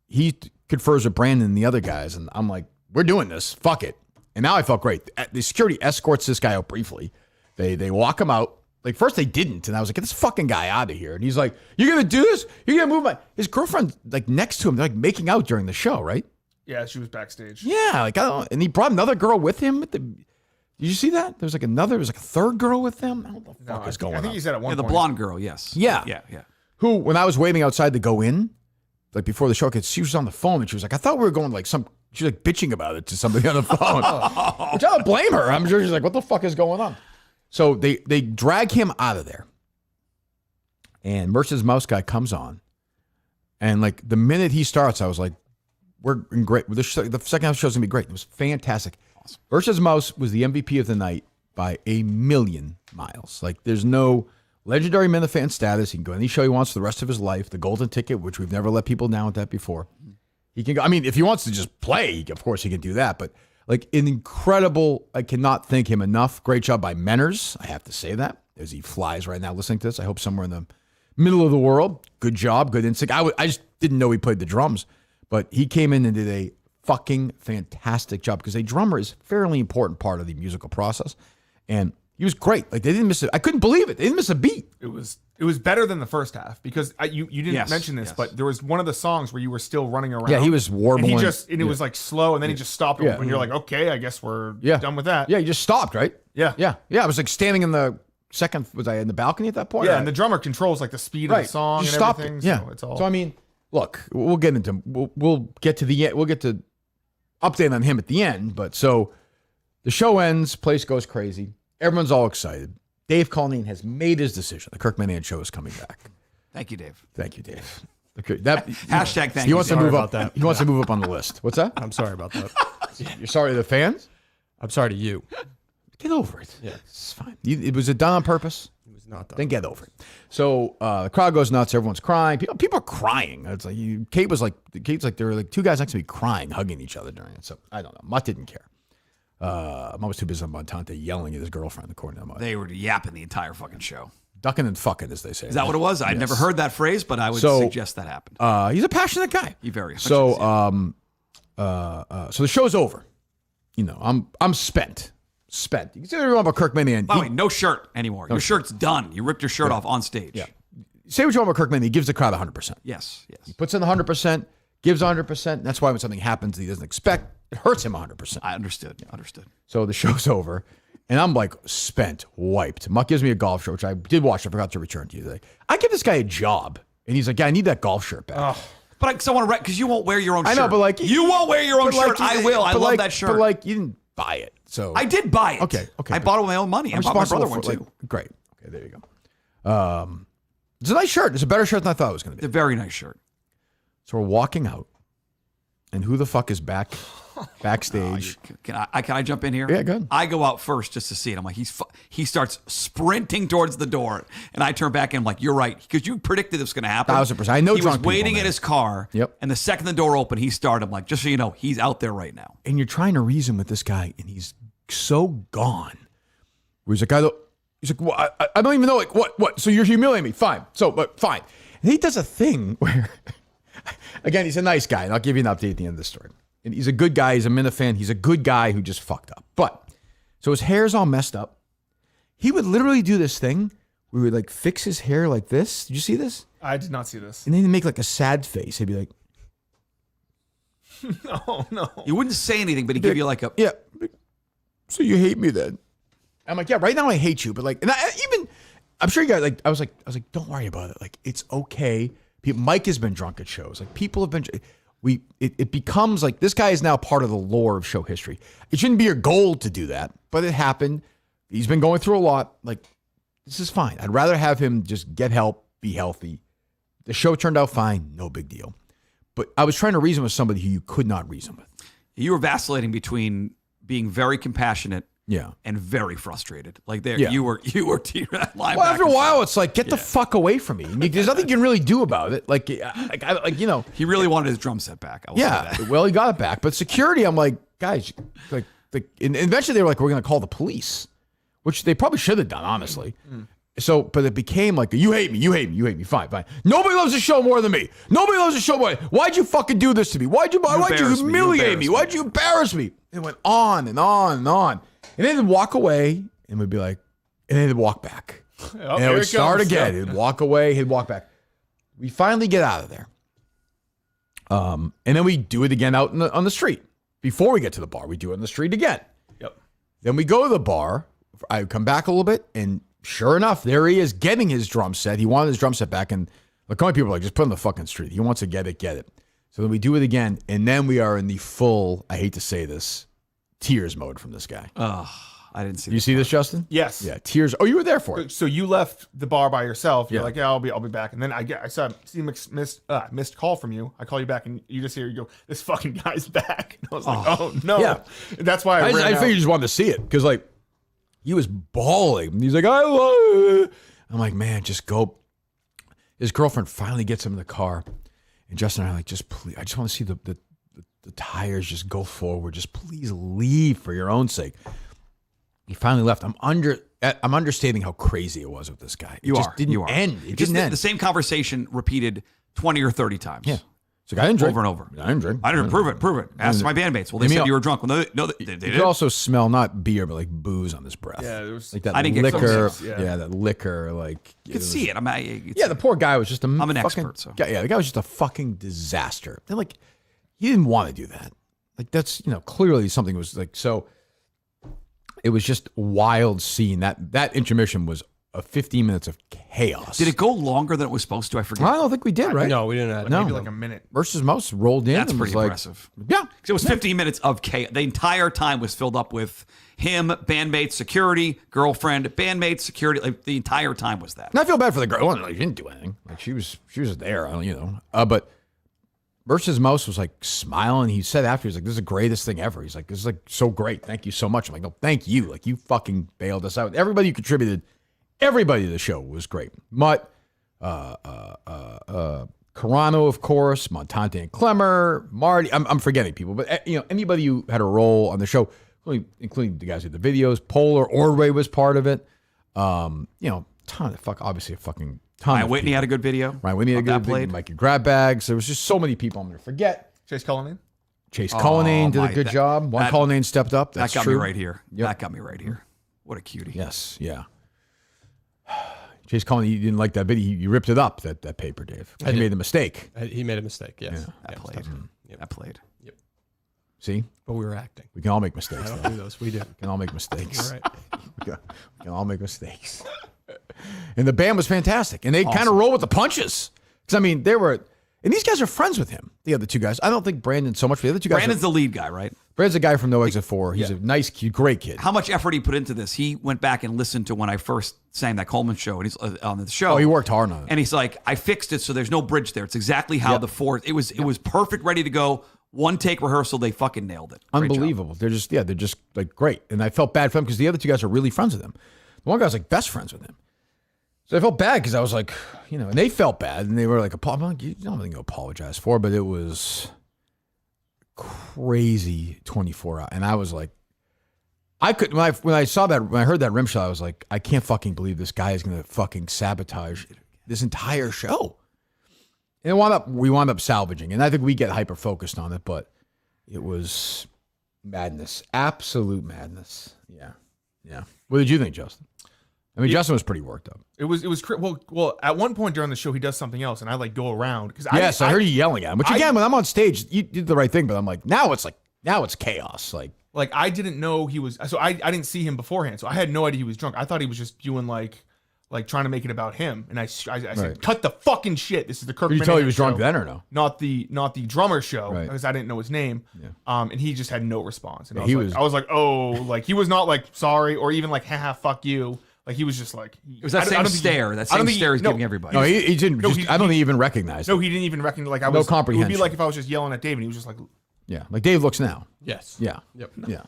he confers with Brandon and the other guys. And I'm like, we're doing this. Fuck it. And now I felt great. The security escorts this guy out briefly. They walk him out. Like, first they didn't. And I was like, get this fucking guy out of here. And he's like, you're going to do this? You're going to move his girlfriend, like, next to him. They're, like, making out during the show, right? Yeah, she was backstage. Yeah. Like, and he brought another girl with him. Did you see that? There was like a third girl with them. I don't know what the fuck is going on. I think he said at one point. The blonde girl, yes. Yeah. Yeah. Who, when I was waiting outside to go in, like, before the show, she was on the phone and she was like, I thought we were going, like, she was like bitching about it to somebody on the phone. Which I don't blame her. I'm sure she's like, what the fuck is going on? So they drag him out of there. And Merch's Mouse guy comes on. And like the minute he starts, I was like, we're in great. The second half of the show's going to be great. It was fantastic. Awesome. Merch's Mouse was the MVP of the night by a million miles. Like there's no legendary Minifan status. He can go any show he wants for the rest of his life. The golden ticket, which we've never let people down with that before. He can go. I mean, if he wants to just play, of course he can do that. But like an incredible, I cannot thank him enough. Great job by Menners. I have to say that as he flies right now listening to this. I hope somewhere in the middle of the world. Good job. Good instinct. I just didn't know he played the drums, but he came in and did a fucking fantastic job because a drummer is a fairly important part of the musical process. And he was great. Like they didn't miss it. I couldn't believe it. They didn't miss a beat. It was better than the first half because you didn't mention this, but there was one of the songs where you were still running around. Yeah, he was warbling. And it was like slow, and then he just stopped. Yeah. And you're like, okay, I guess we're done with that. Yeah, he just stopped, right? Yeah. I was like standing in the second. Was I in the balcony at that point? Yeah, and the drummer controls like the speed of the song and everything. Yeah. So it's all. So I mean, look, we'll get into we'll get to the end. We'll get to update on him at the end. But so the show ends. Place goes crazy. Everyone's all excited. Dave Colleen has made his decision. The Kirk Minihane Show is coming back. Thank you, Dave. Thank you, Dave. That Hashtag thank you. He wants to move up. That. He wants to move up on the list. What's that? I'm sorry about that. You're sorry to the fans? I'm sorry to you. Get over it. Yeah. It's fine. Was it done on purpose? It was not done. Then get over it. So the crowd goes nuts. Everyone's crying. People are crying. It's like Kate's like there were like two guys next to me crying, hugging each other during it. So I don't know. Mutt didn't care. I'm always too busy on Montante yelling at his girlfriend according to Mutt. They were yapping the entire fucking show. Ducking and fucking, as they say. Is that what it was? I'd never heard that phrase, but I would suggest that happened. He's a passionate guy. He very so. So the show's over. You know, I'm spent. You can say what you want about Kirk Minihane. By the way, no shirt anymore. Your shirt's done. You ripped your shirt off on stage. Yeah. Say what you want about Kirk Minihane. He gives the crowd 100%. Yes. He puts in the 100%, gives 100%. That's why when something happens that he doesn't expect, it hurts him 100%. I understood. Understood. So the show's over, and I'm like spent, wiped. Muck gives me a golf shirt, which I did watch. I forgot to return to you today. I give this guy a job, and he's like, yeah, I need that golf shirt back. Oh. But I still want to because you won't wear your own shirt. I know, but like you won't wear your own shirt. I will. I love that shirt. But like you didn't buy it, so I did buy it. Okay. I bought it with my own money. I bought my brother one too. Great. Okay, there you go. It's a nice shirt. It's a better shirt than I thought it was going to be. It's a very nice shirt. So we're walking out, and who the fuck is backstage? Can I jump in here? Yeah, go ahead. I go out first just to see it. I'm like, he starts sprinting towards the door, and I turn back and I'm like, you're right, because you predicted this was going to happen. 1000%. I know he drunk was people, waiting man. at his car. Yep. And the second the door opened, he started. I'm like, just so you know, he's out there right now. And you're trying to reason with this guy, and he's so gone. He's like, well, I don't even know, like, what? So you're humiliating me. Fine. But fine. And he does a thing where, again, he's a nice guy, and I'll give you an update at the end of the story. And he's a good guy. He's a Minifan. He's a good guy who just fucked up. But, so his hair's all messed up. He would literally do this thing where he would, like, fix his hair like this. Did you see this? I did not see this. And then he'd make, like, a sad face. He'd be like, No. You wouldn't say anything, but he'd give you like a... yeah. So you hate me then? I'm like, yeah, right now I hate you. But, like, and I'm sure you guys, like, I was like, don't worry about it. Like, it's okay. Mike has been drunk at shows. Like, people have been... It becomes like this guy is now part of the lore of show history. It shouldn't be your goal to do that, but it happened. He's been going through a lot. Like, this is fine. I'd rather have him just get help, be healthy. The show turned out fine. No big deal. But I was trying to reason with somebody who you could not reason with. You were vacillating between being very compassionate and very frustrated. Like there, you were that line. Well, after a while, it's like, get the fuck away from me. There's nothing you can really do about it. Like you know. He really wanted his drum set back. I will say that. Well, he got it back. But security, I'm like, guys, and eventually they were like, we're going to call the police, which they probably should have done, honestly. So, but it became like, you hate me. Fine. Nobody loves the show more than me. Nobody loves the show more. Why'd you fucking do this to me? Why'd you humiliate me? Why'd you embarrass me? It went on and on and on. And then they'd walk away and we'd be like, and then they'd walk back. And it would start again. He'd walk away, he'd walk back. We finally get out of there. And then we do it again out on the street. Before we get to the bar, we do it on the street again. Yep. Then we go to the bar. I come back a little bit, and sure enough, there he is getting his drum set. He wanted his drum set back, and Laconia people are like, just put it on the fucking street. He wants to get it. So then we do it again, and then we are in the full, I hate to say this, tears mode from this guy. Oh, I didn't see. You see this, Justin? Yes. Yeah, tears. Oh, you were there for it. So you left the bar by yourself. You're like, yeah, I'll be back. And then I see a missed call from you. I call you back, and you just hear you go, this fucking guy's back. And I was like, oh no. Yeah. And that's why I figured you just wanted to see it because like he was bawling. He's like, I love it. I'm like, man, just go. His girlfriend finally gets him in the car, and Justin and I are like, just please, I just want to see the tires just go forward. Just please leave for your own sake. He finally left. I'm understating how crazy it was with this guy. It didn't end. It didn't end. The same conversation repeated 20 or 30 times. Yeah. So I didn't drink. Over and over. I didn't drink. I didn't prove it. Ask my bandmates. Well, they said you were drunk. Well, no, they You did. could also smell not beer, but like booze on his breath. Yeah, there was like that I didn't get liquor. some That liquor. Like You could see it. the poor guy was just a. I'm an fucking, expert, so. Yeah, the guy was just a fucking disaster. They're like, he didn't want to do that. Like that's clearly something was like so. It was just wild scene. That intermission was 15 minutes of chaos. Did it go longer than it was supposed to? I forget. I don't think we did, right? No, we didn't. No. maybe like a minute. Versus Mouse rolled in. That's and pretty was impressive. Like, yeah. Because it was 15 minutes of chaos. The entire time was filled up with him, bandmates, security, girlfriend, bandmates, security. Like the entire time was that. And I feel bad for the girl. She didn't do anything. Like she was there. But versus Mouse was like smiling. He said after, he's like, this is the greatest thing ever. He's like, this is like so great. Thank you so much. I'm like, no, thank you. Like you fucking bailed us out. Everybody who contributed, everybody to the show was great. Mutt, Carano, of course, Montante and Clemmer, Marty. I'm forgetting people, but anybody who had a role on the show, including the guys who did the videos. Polar, Ordway was part of it. Ton of obviously a fucking ton. Ryan Whitney had a good video. Ryan Whitney had a good video. Mikey Grab Bags. There was just so many people I'm going to forget. Chase Cullinane? Chase Cullinane did a good job. One Cullinane stepped up. That's that got true. me right here. Yep. That got me right here. What a cutie. Yes, yeah. Chase Cullinane, you didn't like that video. You ripped it up, that paper, Dave. He made a mistake. He made a mistake, yes. That played. Yep. That played. Yep. See? But we were acting. We can all make mistakes. I don't do those. We do. We can all make mistakes. You're right. We can all make mistakes. And the band was fantastic. And they kind of roll with the punches. Because, they were... And these guys are friends with him, the other two guys. I don't think Brandon so much. The other two guys... Brandon's the lead guy, right? Brad's a guy from No Exit 4. He's a nice, cute, great kid. How much effort he put into this? He went back and listened to when I first sang that Coleman show, and he's on the show. Oh, he worked hard on it. And he's like, I fixed it so there's no bridge there. It's exactly how the fourth. It was perfect, ready to go. One take rehearsal, they fucking nailed it. Great Unbelievable. job. They're just like great. And I felt bad for him because the other two guys are really friends with him. The one guy's like best friends with him. So I felt bad because I was like, and they felt bad, and they were like, you don't have anything to apologize for, but it was crazy 24 hours. And I was like, when I heard that rim shot, I was like, I can't fucking believe this guy is going to fucking sabotage this entire show. And we wound up salvaging, and I think we get hyper focused on it, but it was madness, absolute madness. Yeah. What did you think, Justin? I mean, Justin was pretty worked up. It was well. At one point during the show, he does something else, and I like go around because I heard you yelling at him. Which again, when I'm on stage, you did the right thing, but I'm like, now it's chaos. Like I didn't know he was. So I didn't see him beforehand, so I had no idea he was drunk. I thought he was just doing like trying to make it about him, and I said, cut the fucking shit. This is the Kirk. Did you tell he was show, drunk then or no? Not the drummer show, Right. because I didn't know his name. Yeah. And he just had no response. And Yeah, I was like, oh, like he was not like sorry or even like haha fuck you. Like he was just like It was that same stare. That same stare he's giving everybody. No, he didn't. I don't think he even recognized it. No, he didn't even recognize. Like I No was. comprehension. It would be like if I was just yelling at Dave, and he was just like, Yeah, like Dave looks now. Yes. Yeah. Yep. Yeah.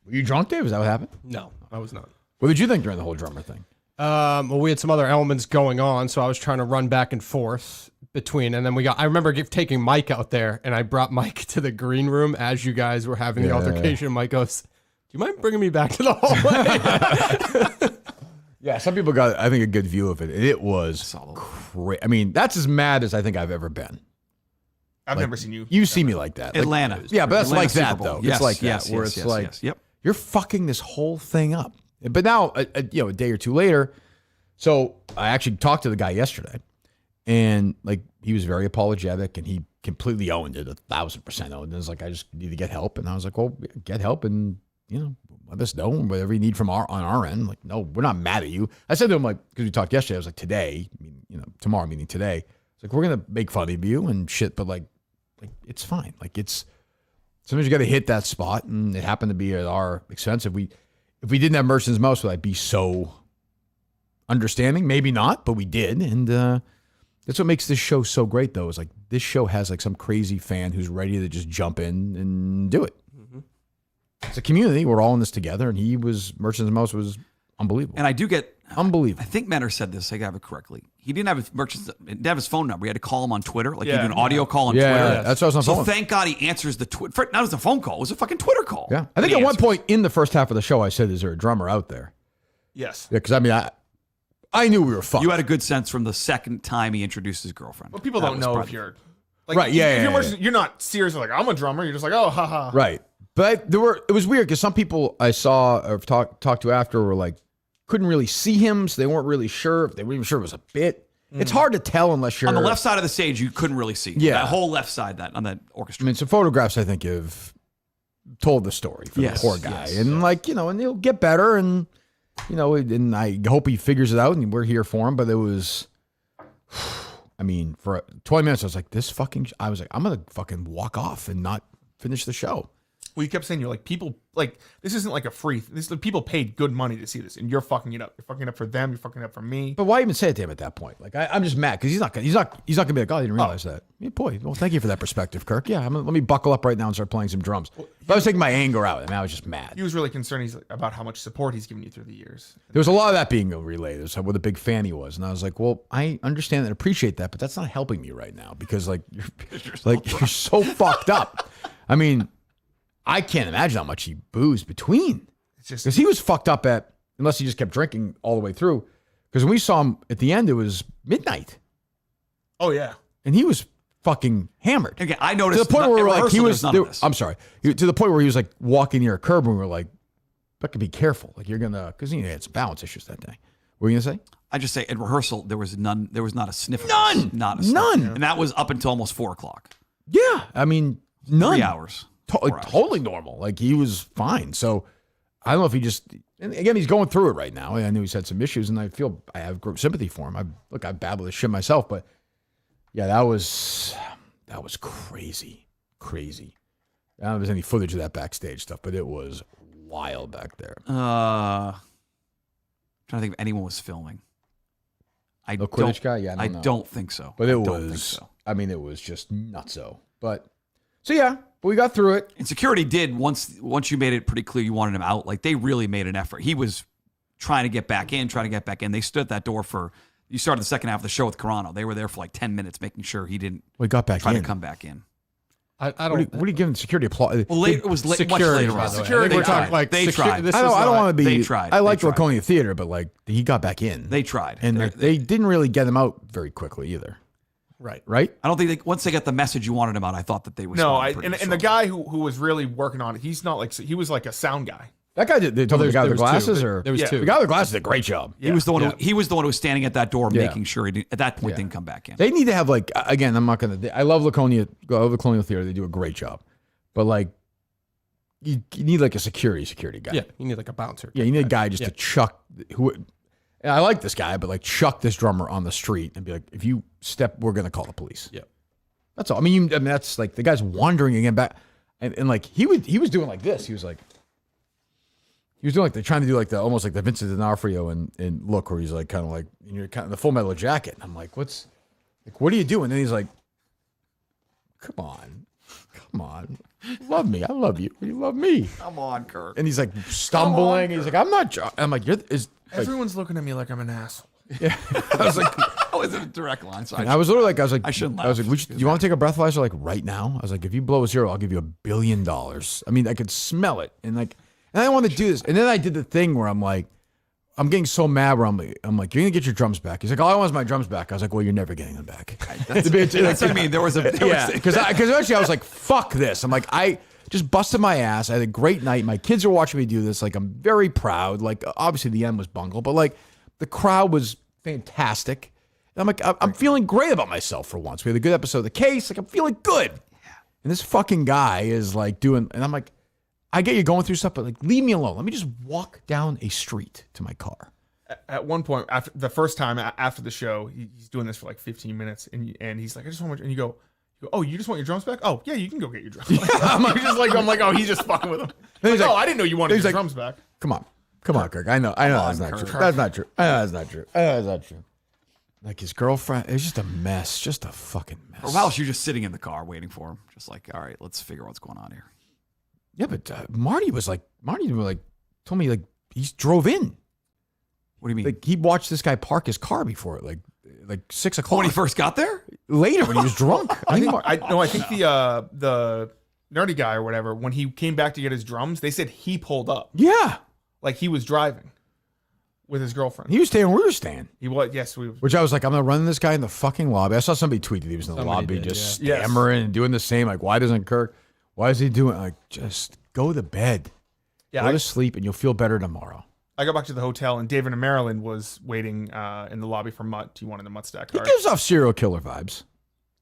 Were you drunk, Dave? Is that what happened? No, I was not. What did you think during the whole drummer thing? Well, we had some other elements going on, so I was trying to run back and forth between, and then I remember taking Mike out there, and I brought Mike to the green room as you guys were having the altercation. Mike goes, "Do you mind bringing me back to the hallway?" Yeah, some people got, I think, a good view of it. It was crazy. I mean, that's as mad as I think I've ever been. I've never seen you. You see me like that. Atlanta. Yeah, but that's Atlanta like Super that, Bowl. though. Yes, it's like yes, that, where yes, it's yes, like, yes. Yep. you're fucking this whole thing up. But now, a day or two later, so I actually talked to the guy yesterday, and like he was very apologetic, and he completely owned it, 1,000% owned it. And it was like, I just need to get help. And I was like, well, get help and, let us know whatever you need from on our end. Like, no, we're not mad at you. I said to him, like, because we talked yesterday, I was like, today, tomorrow meaning today, it's like, we're going to make fun of you and shit, but like it's fine. Like sometimes you got to hit that spot, and it happened to be at our expense. If we didn't have Murchison's Mouse, would I be so understanding? Maybe not, but we did. And that's what makes this show so great, though, is like this show has like some crazy fan who's ready to just jump in and do it. Mm-hmm. It's a community. We're all in this together, and Murchison's Mouse was unbelievable. And I do get unbelievable. I think Mentor said this. I got it correctly. He didn't have didn't have his phone number. He had to call him on Twitter. Like he did an audio call on Twitter. Yeah, that's what I was on So phone. thank God he answers the Twitter. Not as a phone call. It was a fucking Twitter call. Yeah, I think at one point in the first half of the show, I said, "Is there a drummer out there?" Yes. Yeah, because I mean, I knew we were fucked. You had a good sense from the second time he introduced his girlfriend. Well, people don't know if you're like, right. Yeah, you're not serious. Like I'm a drummer. You're just like, oh, haha. Right. But it was weird because some people I saw or talked to after were like, couldn't really see him, so they weren't really sure if they were even sure it was a bit. It's hard to tell unless you're on the left side of the stage. You couldn't really see. Yeah, that whole left side on that orchestra. I mean, some photographs I think have told the story for the poor guy, and and he'll get better, and and I hope he figures it out, and we're here for him. But it was, I mean, for 20 minutes, I was like, I'm gonna fucking walk off and not finish the show. Well, you kept saying you're like people like this isn't like a free. People paid good money to see this, and you're fucking it up. You're fucking it up for them. You're fucking it up for me. But why even say it to him at that point? Like I'm just mad because he's not gonna be like, oh, I didn't realize that. Yeah, boy, well, thank you for that perspective, Kirk. Yeah, let me buckle up right now and start playing some drums. But I was taking my anger out, and I was just mad. He was really concerned about how much support he's given you through the years. There was a lot of that being relayed. It was what a big fan he was, and I was like, well, I understand and appreciate that, but that's not helping me right now because like you're so fucked up. I mean. I can't imagine how much he boozed between. It's just because he was fucked up unless he just kept drinking all the way through. Because when we saw him at the end, it was midnight. Oh yeah, and he was fucking hammered. Okay, I noticed to the point where we were like, he was. I'm sorry, to the point where he was like walking near a curb, and we were like, "But be careful, like you're gonna," because he had some balance issues that day. What were you gonna say? I just say at rehearsal there was none. There was not a sniff. None. Not a sniff. None. And that was up until almost 4:00. Yeah, I mean, none. 3 hours. Totally normal. Like he was fine. So I don't know if he just, and again, he's going through it right now. I knew he's had some issues, and I have sympathy for him. I babble this shit myself, but yeah, that was crazy. I don't know if there's any footage of that backstage stuff, but it was wild back there. Trying to think if anyone was filming. The Quidditch guy? Yeah, I don't know. Don't think so. But it was, I mean, it was just nutso. But we got through it. And security did, once you made it pretty clear you wanted him out, like they really made an effort. He was trying to get back in. They stood at that door you started the second half of the show with Carano. They were there for like 10 minutes making sure he didn't try to come back in. I don't. What are you giving security applause? Well, it was much security, later on. Security. They tried. They tried. I don't want to be. They tried. I like Laconia Theater, but like he got back in. They tried, and they didn't really get him out very quickly either. Right. I don't think once they got the message you wanted him out, I thought that they were. No, and the guy who was really working on it, he's not like he was like a sound guy. That guy did. They told the guy with the glasses, or there was two. The guy with the glasses did a great job. Yeah. He was the one. He was the one who was standing at that door, making sure he didn't, at that point didn't come back in. They need to have like again. I'm not gonna. I love Laconia. I love Laconia Theater. They do a great job, but like you need like a security guy. Yeah, you need like a bouncer. Yeah, you need a guy just to chuck who. And I like this guy, but like chuck this drummer on the street and be like, if you step, we're gonna call the police. Yeah, that's all. I mean, that's like the guy's wandering again back, and like he was doing like this. He was doing like they're trying to do like the almost like the Vincent D'Onofrio and look where he's like kind of like you're kind of the Full Metal Jacket. And I'm like, what are you doing? And then he's like, come on, love me, I love you, you love me. Come on, Kirk. And he's like stumbling. He's like, I'm not. I'm like, Everyone's looking at me like I'm an asshole. Yeah, I was like, that was a direct line. So I was literally like, I shouldn't I was laugh. like, do you want to take a breathalyzer like right now? I was like, if you blow a zero, I'll give you $1 billion. I mean, I could smell it, and I don't want to do this. And then I did the thing where I'm like, I'm getting so mad where I'm like, you're gonna get your drums back. He's like, all I want is my drums back. I was like, well, you're never getting them back. That's what I mean. Because eventually I was like, fuck this. I'm like, I just busted my ass. I had a great night. My kids are watching me do this. Like, I'm very proud. Like, obviously the end was bungled, but like the crowd was fantastic. And I'm like, I'm feeling great about myself for once. We had a good episode of The Case. Like, I'm feeling good. And this fucking guy is like doing, and I'm like, I get you going through stuff, but like, leave me alone. Let me just walk down a street to my car. At one point, after the first time after the show, he's doing this for like 15 minutes, and he's like, I just want, and you go, oh, you just want your drums back? Oh, yeah, you can go get your drums. I'm like, oh, he's just fucking with him. Like, I didn't know you wanted your drums back. Come on, Kirk. I know that's not true. That's not true. I know that's not true. Like his girlfriend, it's just a mess, just a fucking mess. For a while, she was just sitting in the car waiting for him, just like, all right, let's figure out what's going on here. Yeah, but Marty told me like he drove in. What do you mean? Like he watched this guy park his car before like 6 o'clock. When he first got there? Later when he was drunk. I think the nerdy guy or whatever, when he came back to get his drums, they said he pulled up. Yeah. Like he was driving with his girlfriend. He was staying where we were staying. He was, yes. Which I was like, I'm gonna run this guy in the fucking lobby. I saw somebody tweet that he was in the lobby just stammering and doing the same. Like, why doesn't Kirk? Why is he doing like just go to bed? Yeah, go to sleep and you'll feel better tomorrow. I got back to the hotel and David and Marilyn was waiting in the lobby for Mutt. He wanted the Mutt stack card. He gives off serial killer vibes.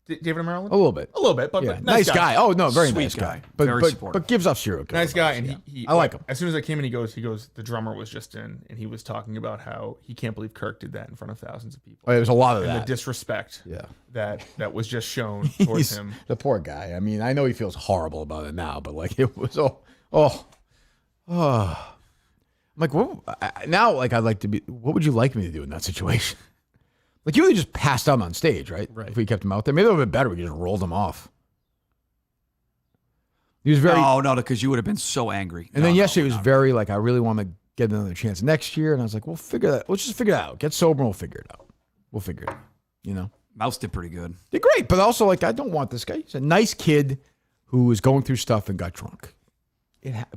David and Marilyn? A little bit, but yeah. nice guy. Oh no, very Sweet nice guy. But But gives off serial killer. Nice guy, vibes, and he I like him. As soon as I came in, he goes, the drummer was just in, and he was talking about how he can't believe Kirk did that in front of thousands of people. Oh, there was a lot of and that. the disrespect that was just shown towards him. The poor guy. I mean, I know he feels horrible about it now, but like it was I'm like, now, like, I'd like to be. What would you like me to do in that situation? Like, you really just passed out on stage, right? Right. If we kept him out there, maybe it would have been better. We just rolled him off. He was very. No, because you would have been so angry. And then yesterday he was very like, I really want to get another chance next year. And I was like, we'll figure that. Let's just figure it out. Get sober and we'll figure it out. We'll figure it out. You know. Mouse did pretty good. Did great, but also like, I don't want this guy. He's a nice kid who was going through stuff and got drunk.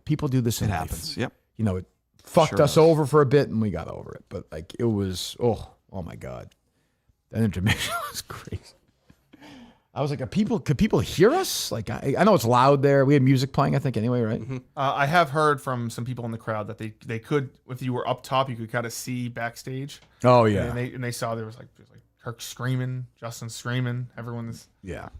People do this in life. It happens. Yep. You know, it fucked us over for a bit and we got over it. But like it was, oh my God. That intermission was crazy. I was like, could people hear us? Like, I know it's loud there. We had music playing, I think, anyway, right? Mm-hmm. I have heard from some people in the crowd that they could, if you were up top, you could kind of see backstage. Oh, yeah. And they saw there was like Kirk screaming, Justin screaming, everyone's. Yeah.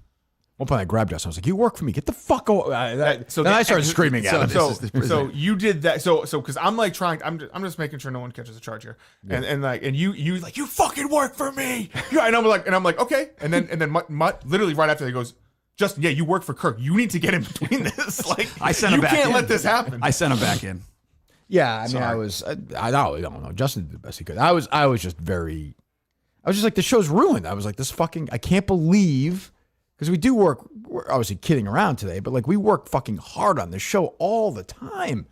One point I grabbed Justin. I was like, you work for me. Get the fuck away. Then I started screaming at him. So you did that. So because I'm like I'm just making sure no one catches a charge here. Yeah. And you fucking work for me. Yeah, and I'm like, okay. And then Mutt literally right after he goes, Justin, yeah, you work for Kirk. You need to get in between this. Like, I sent him you back can't in. let this happen. I sent him back in. Yeah, I mean, I don't know. Justin did the best he could. I was just like, the show's ruined. I was like, I can't believe, because we do work, we're obviously kidding around today, but like we work fucking hard on this show all the time.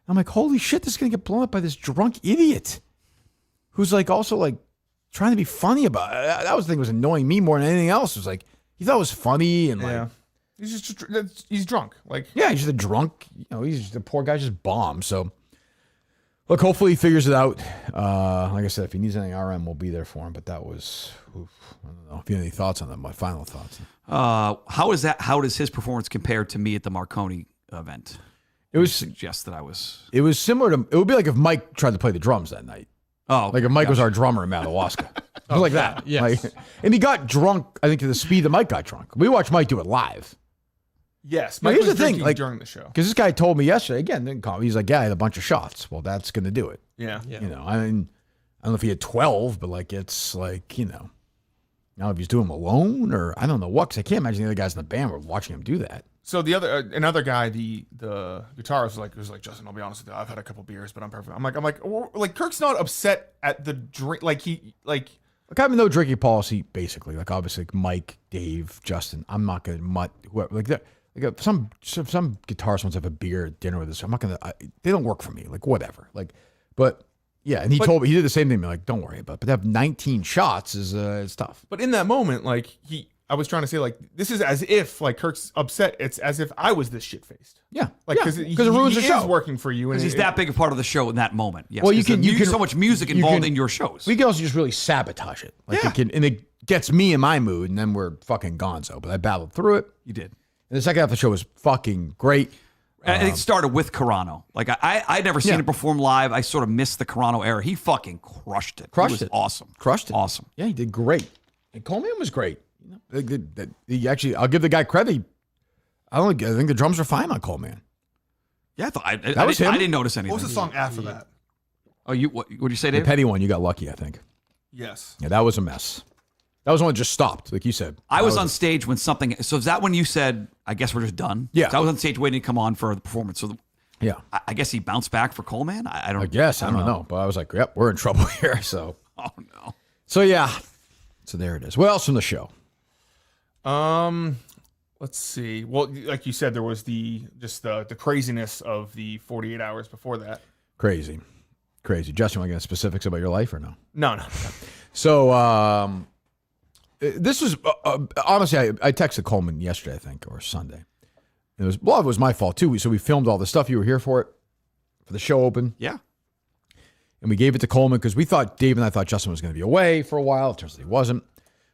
I'm like, holy shit, this is going to get blown up by this drunk idiot who's like also like trying to be funny about it. That was the thing that was annoying me more than anything else. It was like, he thought it was funny and like, he's drunk. Like, yeah, he's just a drunk, the poor guy just bombed. So look, hopefully he figures it out. Like I said, if he needs anything RM, we'll be there for him. But that was, I don't know if you have any thoughts on that. My final thoughts. How does his performance compare to me at the Marconi event? It was suggest that I was. It was similar to. It would be like if Mike tried to play the drums that night. Oh, like if Mike was our drummer in Madawaska. It was like that. Yes. Like, and he got drunk. I think to the speed that Mike got drunk. We watched Mike do it live. yes, Now, Mike here's was the thing, drinking like, during the show. Because this guy told me yesterday. Again, didn't call me. He's like, yeah, I had a bunch of shots. Well, that's going to do it. Yeah. I mean, I don't know if he had 12, but like it's like now if he's doing them alone or I don't know what. Because I can't imagine the other guys in the band were watching him do that. So the other another guy, the guitarist was like, Justin, I'll be honest with you, I've had a couple beers, but I'm perfect. I'm like, Kirk's not upset at the drink. Like I have no drinking policy, basically. Like obviously, like Mike, Dave, Justin. I'm not gonna mutt whoever. Like some guitarists once have a beer at dinner with us. I'm not gonna. They don't work for me. Like whatever. Like, but yeah. And he told me he did the same thing. Like, don't worry about it. But to have 19 shots is tough. But in that moment, like I was trying to say, like, this is as if like Kirk's upset. It's as if I was this shit faced. Yeah, like because it ruins the show. Is working for you, and Because he's that big a part of the show in that moment. Yes. Well, you can so much music involved in your shows. We can also just really sabotage it. Like it gets me in my mood, and then we're fucking gonzo. But I battled through it. You did. And the second half of the show was fucking great. And it started with Carano. Like I'd never seen him perform live. I sort of missed the Carano era. He fucking crushed it. He was awesome. Crushed it. Awesome. Yeah, he did great. And Coleman was great. He actually, I'll give the guy credit. I think the drums are fine on Coleman. Yeah, I didn't notice anything. What was the song after that? Oh, what did you say, The Dave? petty one, you got lucky, I think. Yes. Yeah, that was a mess. That was one that just stopped, like you said. I was on stage when something. So is that when you said, "I guess we're just done"? Yeah. So I was on stage waiting to come on for the performance. So yeah, I guess he bounced back for Coleman. I don't. I guess I don't know, but I was like, "Yep, we're in trouble here." So. Oh no. So yeah, so there it is. What else from the show? Let's see. Well, like you said, there was the craziness of the 48 hours before that. Crazy. Justin, want to get specifics about your life or no? No. So this was honestly, I texted Coleman yesterday, I think, or Sunday. A lot of it was my fault too. So we filmed all the stuff. You were here for it, for the show open. Yeah. And we gave it to Coleman because Dave and I thought Justin was going to be away for a while. It turns out he wasn't.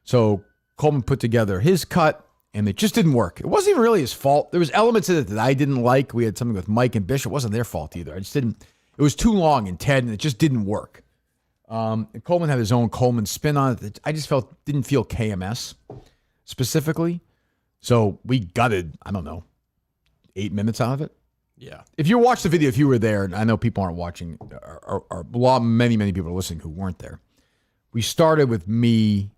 So Coleman put together his cut, and it just didn't work. It wasn't even really his fault. There was elements of it that I didn't like. We had something with Mike and Bishop. It wasn't their fault either. I just didn't. It was too long and Ted, and it just didn't work. And Coleman had his own Coleman spin on it that I just didn't feel KMS specifically. So we gutted, I don't know, 8 minutes out of it. Yeah. If you watched the video, if you were there, and I know people aren't watching, many people are listening who weren't there. We started with me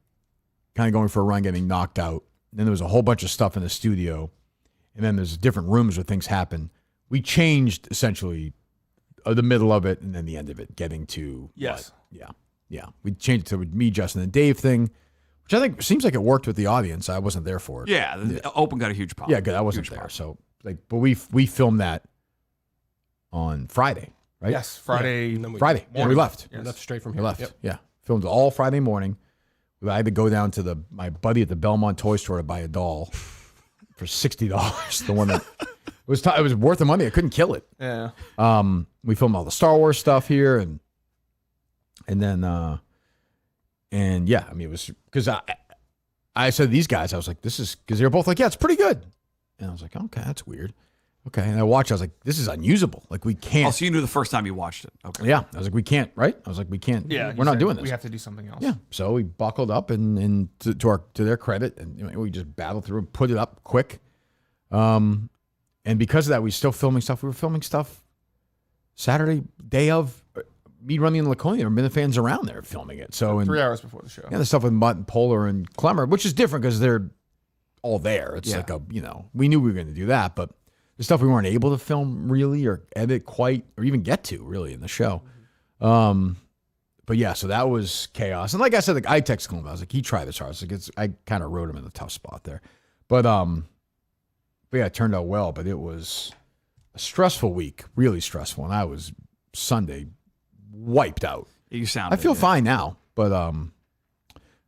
kind of going for a run, getting knocked out. Then there was a whole bunch of stuff in the studio. And then there's different rooms where things happen. We changed essentially the middle of it and then the end of it, getting to. Yes. Yeah. We changed it to me, Justin, and Dave thing, which I think seems like it worked with the audience. I wasn't there for it. Yeah. The Open got a huge pop. Yeah, good. I wasn't there. So, but we filmed that on Friday, right? Yes, Friday. Yeah. Friday. And we left. Yes. That's straight from We here. left. Yep. Yeah. Filmed all Friday morning. I had to go down to my buddy at the Belmont toy store to buy a doll for $60. The one that it was worth the money. I couldn't kill it. Yeah. We filmed all the Star Wars stuff here, and then yeah, I mean it was because I said to these guys, I was like, this is because they were both like, yeah, it's pretty good, and I was like, okay, that's weird. Okay, and I watched. I was like, this is unusable. Like we can't. Oh, so you knew the first time you watched it? Okay. Yeah, I was like, we can't. Right? I was like, we can't. Yeah. we're not doing this. We have to do something else. Yeah. So we buckled up and to their credit, and we just battled through and put it up quick. And because of that, we still filming stuff. We were filming stuff Saturday, day of me running in Laconia. There were Minifans around there filming it. So 3 hours before the show. Yeah, the stuff with Mutt and Polar and Clemmer, which is different because they're all there. It's like we knew we were going to do that, but the stuff we weren't able to film really or edit quite or even get to really in the show. But yeah, so that was chaos. And like I said, like I texted him. I was like, he tried this hard. I kind of wrote him in a tough spot there. But yeah, it turned out well. But it was a stressful week, really stressful. And I was Sunday wiped out. You sound. I feel fine now, but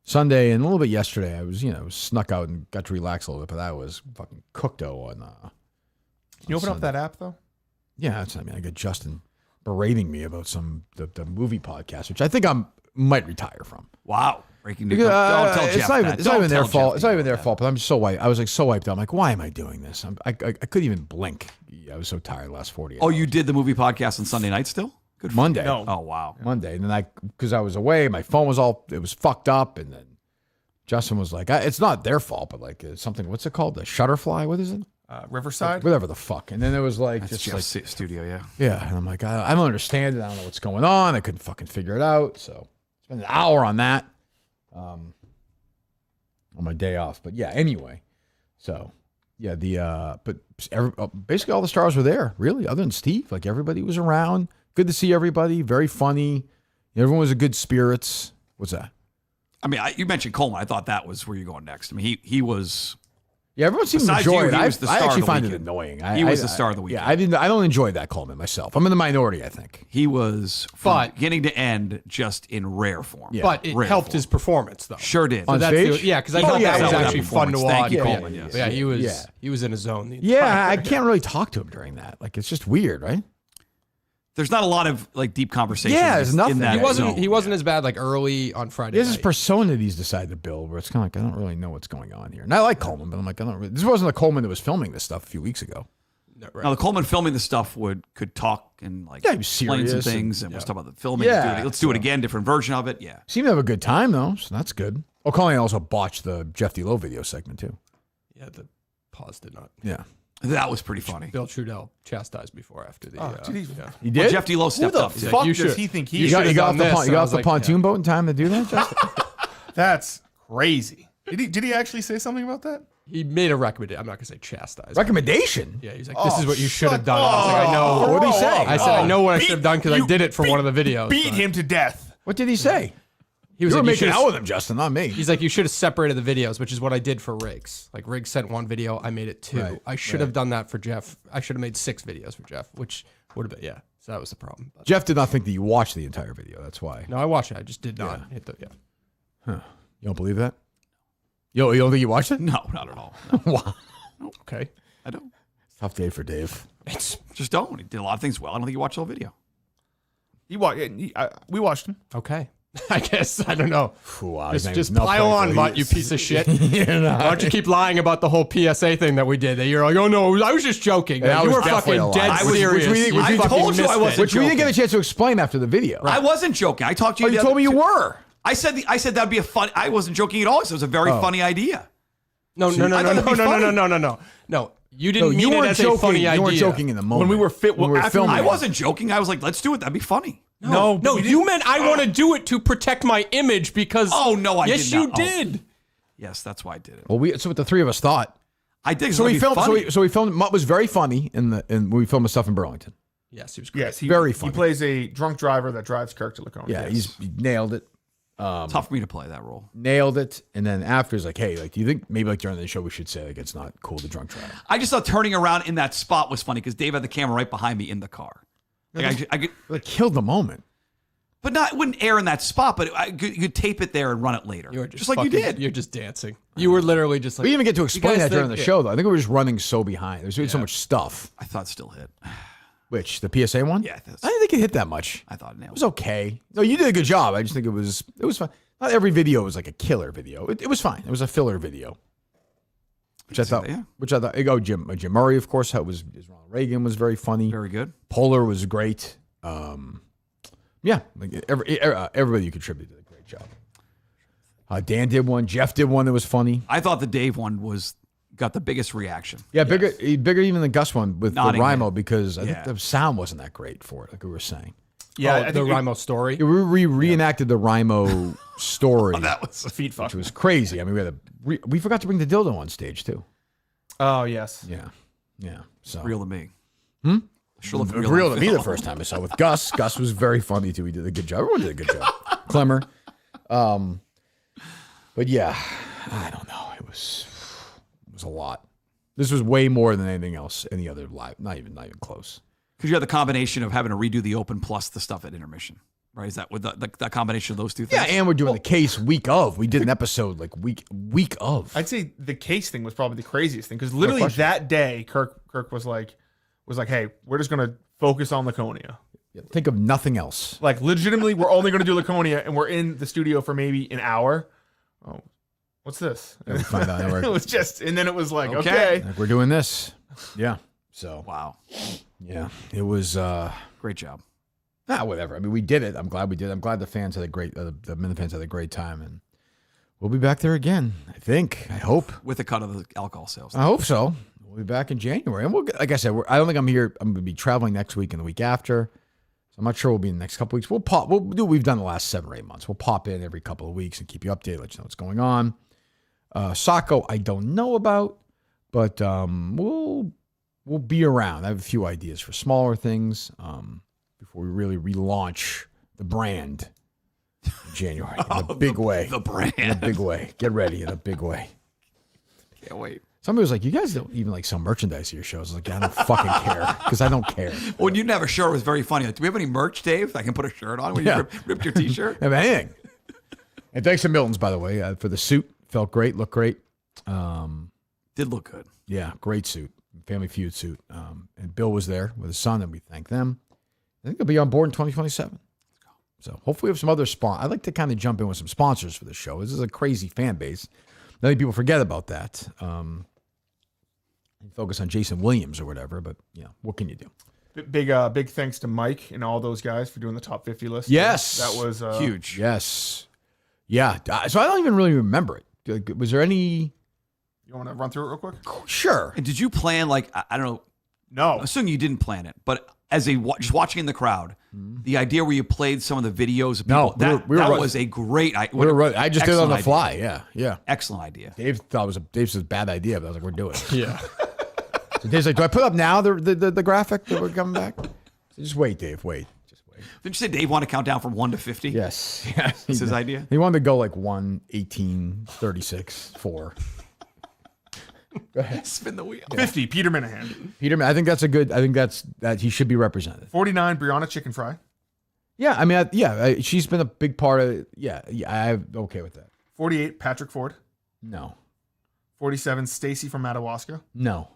Sunday and a little bit yesterday, I was snuck out and got to relax a little bit. But I was fucking cooked-o on. Can you open up that app though? Yeah, I got Justin berating me about the movie podcast, which I think I might retire from. Wow. Breaking news. Don't tell Jeff that. It's not even their fault. It's not even their fault, but I'm just so wiped. I was like so wiped out. I'm like, why am I doing this? I couldn't even blink. I was so tired the last 48 hours. You did the movie podcast on Sunday night still? Good for Monday. you. No. Oh, wow. Monday. And then because I was away, my phone was it was fucked up. And then Justin was like, it's not their fault, but like something, what's it called? The Shutterfly? What is it? Riverside? Whatever the fuck. And then it was like, That's just like studio, yeah. Yeah. And I'm like, I don't understand it. I don't know what's going on. I couldn't fucking figure it out. So spent an hour on that on my day off. But yeah, anyway. So yeah, basically all the stars were there, really, other than Steve. Like everybody was around. Good to see everybody. Very funny. Everyone was in good spirits. What's that? I mean, you mentioned Coleman. I thought that was where you're going next. I mean, he was. Yeah, everyone seemed to Besides enjoy you, it. he was the star I actually of the find it weekend. annoying. He was the star of the weekend. Yeah, I don't enjoy that Coleman myself. I'm in the minority, I think. He was from beginning to end just in rare form. Yeah. But it helped his performance, though. Sure did. On stage? Because I thought that was that actually fun to watch. Thank you, Yeah, Coleman. yeah. Yes. Yeah, he was in his zone. The Yeah, entire- I can't really talk to him during that. Like, it's just weird, right? There's not a lot of like deep conversation. Yeah, there's nothing. In that He wasn't zone. as bad like early on Friday. There's this night. persona that he's decided to build where it's kind of like, I don't really know what's going on here. And I like Coleman, but I'm like, this wasn't the Coleman that was filming this stuff a few weeks ago. No, right. Now the Coleman filming the stuff could talk and like Yeah, he was explain some serious things and was talking about the filming. Yeah, Let's do it again, different version of it. Yeah. Seemed to have a good time, though, so that's good. Oh, Colleen also botched the Jeff D. Lowe video segment, too. Yeah, the pause did not. Yeah. That was pretty funny. Bill Trudell chastised before after the. He did? Well, Jeff D. Lowe stepped up. Fuck you does should- he think You he got, should've off done the, this, pon- you and got I off was the like, pontoon boat in time to do that, Justin? That's crazy. Did he actually say something about that? He made a recommendation. I'm not gonna say chastised. Recommendation? Yeah, he's like, this is what you should have done. I was like, I know. What did he say? I said, I know what I should have done because I did it for one of the videos. Beat but- him to death. What did he say? He was You were like, making should've- out with him, Justin, not me. He's like, you should have separated the videos, which is what I did for Riggs. Like Riggs sent one video, I made it two. Right, I should have done that for Jeff. I should have made 6 videos for Jeff, which would have been So that was the problem. But Jeff did not think that you watched the entire video. That's why. no, I watched it. I just did not hit the You don't believe that? You don't think you watched it? No, not at all. No, Wow. Okay. I don't. Tough day for Dave. It's Just don't. He did a lot of things well. I don't think he watched the whole video. We watched him. okay. I guess I don't know. Wow, Just pile on, Mutt, you piece of shit. Why don't you keep lying about the whole PSA thing that we did? That you're like, oh no, I was just joking. Yeah, you was were definitely fucking a lie. dead I was- serious. which we- I fucking told you I missed it. wasn't Which we didn't joking. get a chance to explain after the video. I wasn't joking. I talked to you. Oh, you the told other- me you were. I said that'd be a fun. I wasn't joking at all. I said it was a very funny idea. No. I thought it'd be funny. No. You didn't No, you mean it weren't as joking. a funny idea. You weren't joking in the moment. we were fit- When we were after- filming. I wasn't joking. I was like, let's do it. That'd be funny. No, you meant I want to do it to protect my image because. Oh, no, I yes, did not. you did. Yes, that's why I did it. Well, that's what the three of us thought. I did. So we filmed. Funny. So we filmed. Mutt was very funny when we filmed the stuff in Burlington. Yes, he was great. Yes, Very He funny. plays a drunk driver that drives Kirk to Laconia. Yeah, Yes. he nailed it. Tough for me to play that role. Nailed it. And then after, he's like, hey, like, do you think maybe like during the show we should say like it's not cool to drunk drive? I just thought turning around in that spot was funny because Dave had the camera right behind me in the car. Like I could, Like killed the moment. but not it wouldn't air in that spot. But you could tape it there and run it later, You were just like you fucking- did. You're just dancing. You were literally just like. We didn't even get to explain guys that during the think- show though. I think we were just running so behind. There's so much stuff. I thought it still hit. Which the PSA one? Yeah, I didn't think it hit that much. I thought it It nailed was okay. No, you did a good job. I just think it was fun. Not every video was like a killer video. It was fine. It was a filler video. Which I thought. yeah. Which I thought. Jim Murray, of course. Ronald Reagan was very funny. Very good. Polar was great. Yeah, like everybody contributed did a great job. Dan did one. Jeff did one that was funny. I thought the Dave one got the biggest reaction. Yeah, bigger even than Gus one with Nodding Rimo head. because I think Yeah. the sound wasn't that great for it, like we were saying. Yeah, I the think Rimo story. We reenacted the Rimo story, That was a feet fuck. which was crazy. I mean, we forgot to bring the dildo on stage too. Oh yes. Yeah. So real to me. Sure It looked was real, real on to me film. the first time I saw it with Gus. Gus was very funny too. He did a good job. Everyone did a good job. Clemmer. But yeah, I don't know. It was a lot. This was way more than anything else, any other live. Not even close. Because you had the combination of having to redo the open plus the stuff at intermission, right? Is that with that combination of those two things? Yeah, and we're doing the case week of. We did an episode like week of. I'd say the case thing was probably the craziest thing because literally that day, Kirk was like, hey, we're just gonna focus on Laconia. Think of nothing else. Like legitimately, we're only gonna do Laconia, and we're in the studio for maybe an hour. Oh, what's this? And we find out it was just, and then it was like, Okay. okay. like we're doing this. Yeah. So Wow. yeah, it was. Great job. Whatever. I mean, we did it. I'm glad we did. I'm glad the fans had a great. The Minute fans had a great time, and we'll be back there again. I think. I hope. With a cut of the alcohol sales. I hope so. We'll be back in January, and we'll. Like I said, I don't think I'm here. I'm going to be traveling next week and the week after. So I'm not sure we'll be in the next couple of weeks. We'll do what we've done the last 7 or 8 months. We'll pop in every couple of weeks and keep you updated, let you know what's going on. Saco, I don't know about, but we'll be around. I have a few ideas for smaller things before we really relaunch the brand in January in a big way. The brand. In a big way. Get ready in a big way. Can't wait. Somebody was like, you guys don't even like sell merchandise at your shows. I was like, I don't fucking care because I don't care. When you didn't have a shirt, it was very funny. Like, do we have any merch, Dave? That I can put a shirt on when you ripped your T-shirt? Have anything. And thanks to Milton's, by the way, for the suit. Felt great, looked great. Did look good. Yeah, great suit. Family Feud suit. And Bill was there with his son, and we thank them. I think they'll be on board in 2027. So hopefully we have some other I'd like to kind of jump in with some sponsors for the show. This is a crazy fan base. I think people forget about that. Focus on Jason Williams or whatever, but what can you do? Big thanks to Mike and all those guys for doing the top 50 list. Yes. That was Huge. Yes. Yeah. So I don't even really remember it. Was there any? You want to run through it real quick? Sure. And did you plan, like, I don't know, No. assuming you didn't plan it, but as just watching in the crowd, the idea where you played some of the videos of people, No, we were that right. was a great idea. I just did it on the Excellent fly. idea. Yeah. Excellent idea. Dave thought Dave said bad idea, but I was like, we're doing it. Yeah. So Dave's like, do I put up now the graphic that we're coming back? So just wait, Dave. Wait. Just wait. Didn't you say Dave wanted to count down from 1 to 50? Yes. That's his idea? He wanted to go like 1, 18, 36, 4. Go ahead. Spin the wheel. 50, Peter Minihane. Peter, I think that's that he should be represented. 49, Brianna Chicken Fry. Yeah, I mean, she's been a big part of it. Yeah, I'm okay with that. 48, Patrick Ford. No. 47, Stacy from Madawaska. No.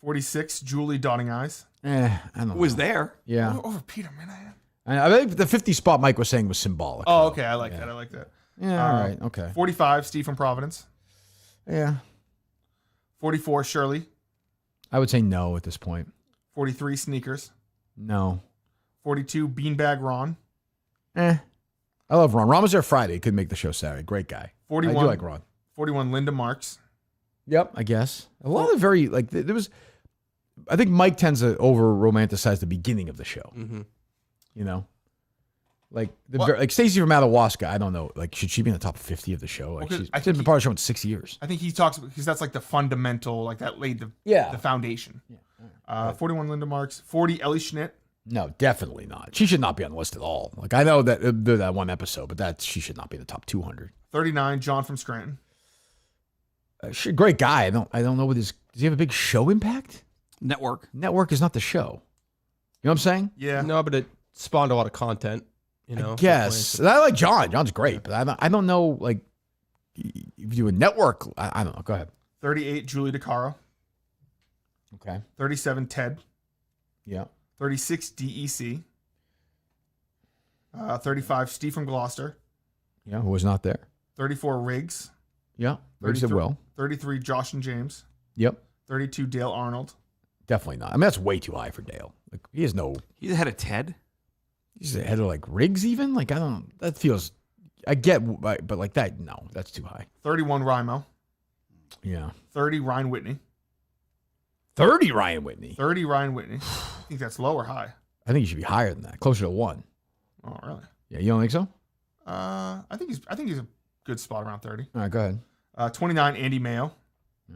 46, Julie Dotting Eyes. I don't know. Who was there? Yeah. Over Peter Minihane. I think the 50 spot Mike was saying was symbolic. Oh, okay. I like that. Yeah, all right. Okay. 45, Steve from Providence. Yeah. 44, Shirley. I would say no at this point. 43, Sneakers. No. 42, Beanbag Ron. I love Ron. Ron was there Friday. He couldn't make the show Saturday. Great guy. 41, I do like Ron. 41, Linda Marks. Yep, I guess. A lot of very, like, there was, I think Mike tends to over romanticize the beginning of the show. Mm-hmm. You know? Like, like Stacey from Madawaska, I don't know. Like, should she be in the top 50 of the show? Like, she's been part of the show in 6 years. I think he talks because that's like the fundamental, like that laid the foundation. 41, Linda Marks. 40, Ellie Schnitt. No, definitely not. She should not be on the list at all. Like, I know that one episode, but she should not be in the top 200. 39, John from Scranton. Great guy. I don't know does he have a big show impact? Network. Network is not the show. You know what I'm saying? Yeah. No, but it spawned a lot of content. You know, I guess. And I like John. John's great, but I don't know. Like, if you do a network, I don't know. Go ahead. 38, Julie DeCaro. Okay. 37, Ted. Yeah. 36, DEC. 35, Steve from Gloucester. Yeah. Who was not there? 34, Riggs. Yeah. Riggs did well. 33, Josh and James. Yep. 32, Dale Arnold. Definitely not. I mean, that's way too high for Dale. Like, he has no. He's ahead of Ted. He's ahead of like Riggs even. Like, I don't. That feels. I get, but like that. No, that's too high. 31, Rymo. Yeah. 30, Ryan Whitney. 30 Ryan Whitney. 30, Ryan Whitney. I think that's low or high. I think he should be higher than that. Closer to 1. Oh, really? Yeah, you don't think so? I think he's a good spot around 30. All right, go ahead. 29, Andy Mayo.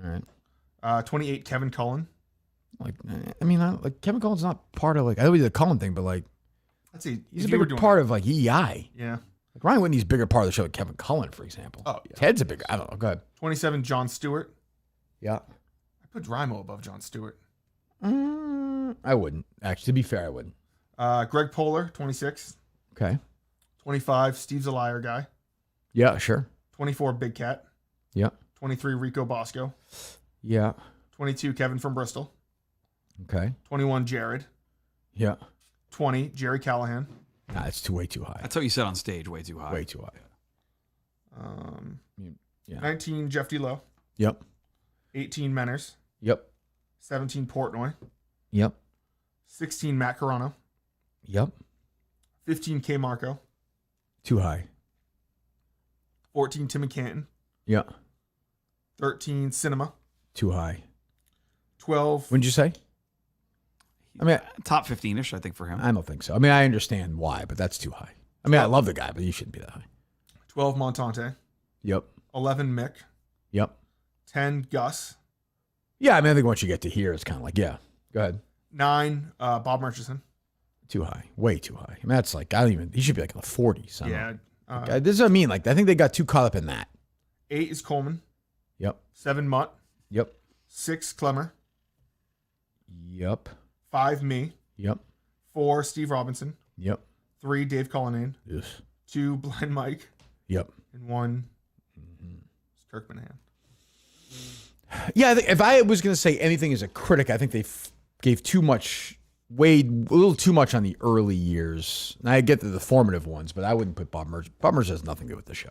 All right. 28, Kevin Cullen. Like, I mean, like Kevin Cullen's not part of like, I know he's the Cullen thing, but like, Let's see. he's a bigger part of like EI. Yeah. Like Ryan Whitney's a bigger part of the show than Kevin Cullen, for example. Oh, yeah. Ted's a bigger, I don't know. Go ahead. 27, Jon Stewart. Yeah. I put Drymo above Jon Stewart. I wouldn't. Actually, to be fair, I wouldn't. Greg Poehler, 26. Okay. 25, Steve's a liar guy. Yeah, sure. 24, Big Cat. Yeah. 23, Rico Bosco. Yeah. 22, Kevin from Bristol. Okay. 21, Jared. Yeah. 20, Jerry Callahan. Nah, it's way too high. That's what you said on stage. Way too high. Way too high. Yeah. 19, Jeff D. Yep. 18, Menners. Yep. 17, Portnoy. Yep. 16, Matt Carano. Yep. 15, K. Marco. Too high. 14, Tim Canton. Yep. 13, Cinema. Too high. 12. Wouldn't you say? I mean, Top 15-ish, I think, for him. I don't think so. I mean, I understand why, but that's too high. I mean, I love the guy, but he shouldn't be that high. 12, Montante. Yep. 11, Mick. Yep. 10, Gus. Yeah, I mean, I think once you get to here, it's kind of like, yeah. Go ahead. 9, Bob Murchison. Too high. Way too high. I mean, that's like, I don't even, he should be like in the 40s. Yeah. This is what I mean. Like, I think they got too caught up in that. 8 is Coleman. Yep. 7, Mutt. Yep. 6, Clemmer. Yep. 5, me. Yep. 4, Steve Robinson. Yep. 3, Dave Cullinane. Yes. 2, Blind Mike. Yep. And 1 is Kirk Minihane. Yeah, I think if I was going to say anything as a critic, I think they gave too much, weighed a little too much on the early years. And I get the formative ones, but I wouldn't put Bob Merch. Bob Merch has nothing to do with the show.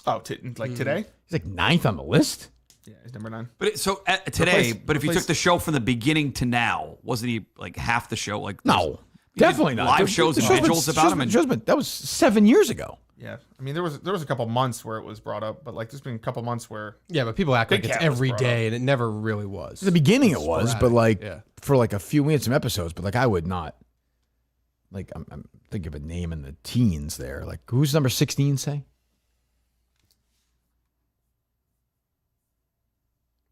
Oh, like today? He's like 9th on the list. Yeah, he's number 9. But today, but if you replace- took the show from the beginning to now, wasn't he like half the show? Like No, definitely not. Live shows and vigils about him. And that was 7 years ago. Yeah. I mean, there was a couple months where it was brought up, but like there's been a couple months where Yeah, but people act like Big it's Cat was every brought day, and it never really was. At the beginning it was, but like Yeah. for like a few, we had some episodes, but like I would not. Like I'm thinking of a name in the teens there. Like who's number 16? Say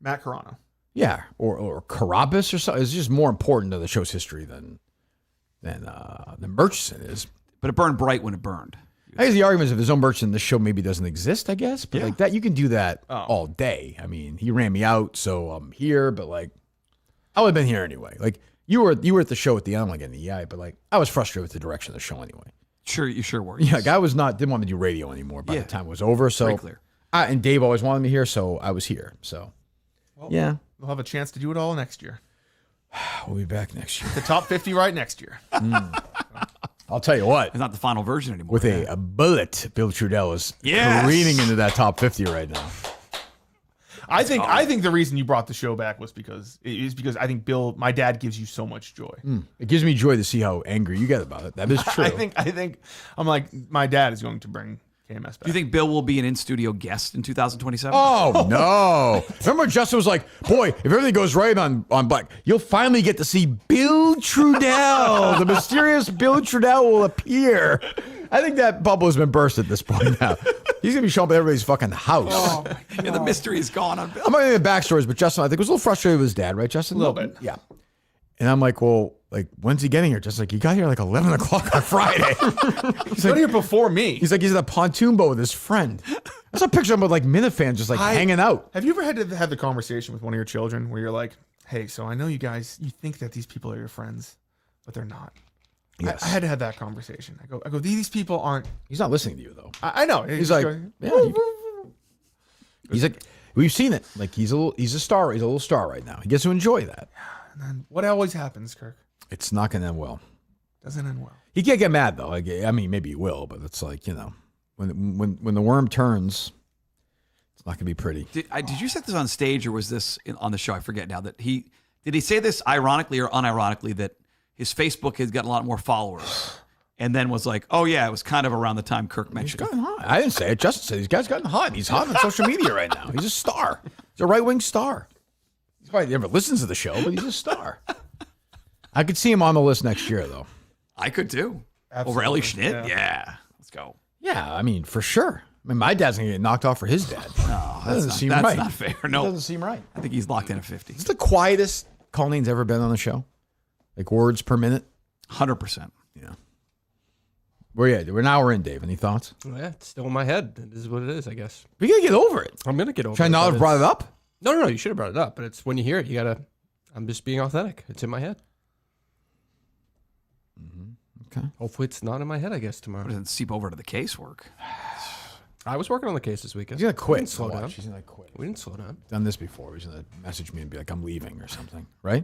Matt Carano. yeah, or Carabas or something. It's just more important to the show's history than Murchison is. but it burned bright when it burned. I guess the argument is if there's no Murchison, this show maybe doesn't exist. I guess, but like that, you can do that all day. I mean, he ran me out, so I'm here. But like, I would have been here anyway. Like you were at the show at the end, like in the EI, but like I was frustrated with the direction of the show anyway. Sure, you sure were. Yeah, like I didn't want to do radio anymore by the time it was over. So Very clear. And Dave always wanted me here, so I was here. So yeah, We'll have a chance to do it all next year. we'll be back next year. The top 50 right next year. I'll tell you what. It's not the final version anymore. With a bullet, Bill Trudell is Yes. careening into that top 50 right now. I think the reason you brought the show back was because I think Bill, my dad, gives you so much joy. It gives me joy to see how angry you get about it. That is true. I think I'm like, my dad is going to bring KMS back. Do you think Bill will be an in-studio guest in 2027? Oh no! Remember, Justin was like, "Boy, if everything goes right on Black, you'll finally get to see Bill Trudell. The mysterious Bill Trudell will appear." I think that bubble has been burst at this point now. He's gonna be showing up at everybody's fucking house. Yeah, the mystery is gone on Bill. I'm not gonna get backstories, but Justin, I think was a little frustrated with his dad, right, Justin? A little bit. Yeah. And I'm like, well, like, when's he getting here? Just like, he got here like 11 o'clock on Friday. He's got here before me. He's like, he's at a pontoon boat with his friend. I saw a picture of him with like Minifan just like hanging out. Have you ever had to have the conversation with one of your children where you're like, hey, so I know you guys, you think that these people are your friends, but they're not. Yes. I had to have that conversation. I go, these people aren't. He's not listening to you though. I know. He's like, he's like, we've seen it. Like he's a star. He's a little star right now. He gets to enjoy that. And then what always happens, Kirk? It's not going to end well. Doesn't end well. He can't get mad though. Like, I mean, maybe he will, but it's like, you know, when the worm turns, it's not going to be pretty. Did you say this on stage or was this on the show? I forget now. Did he say this ironically or unironically that his Facebook has gotten a lot more followers? And then was like, oh yeah, it was kind of around the time Kirk He's mentioned it. gotten hot. I didn't say it. Justin said these guys gotten hot. He's hot on social media right now. He's a star. He's a right-wing star. He probably never listens to the show, but he's a star. I could see him on the list next year, though. I could too. Over Ellie Absolutely. Schnitt? Yeah. Let's go. Yeah, I mean, for sure. I mean, my dad's going to get knocked off for his dad. No, That doesn't seem that's right. not fair. That No. doesn't seem right. I think he's locked in at 50. It's the quietest Colleen's ever been on the show. Like words per minute. 100%. Yeah. We're an hour in, Dave. Any thoughts? Yeah, it's still in my head. It is what it is, I guess. We got to get over it. I'm gonna get over Should I it. not but have brought it it's- up? No. You should have brought it up. But it's when you hear it, you gotta. I'm just being authentic. It's in my head. Okay. Hopefully, it's not in my head. I guess It tomorrow. doesn't seep over to the casework. I was working on the case this weekend. He's going to quit. We didn't slow down. He's going to quit. We didn't slow down. Done this before. He's going to message me and be like, I'm leaving or something. Right?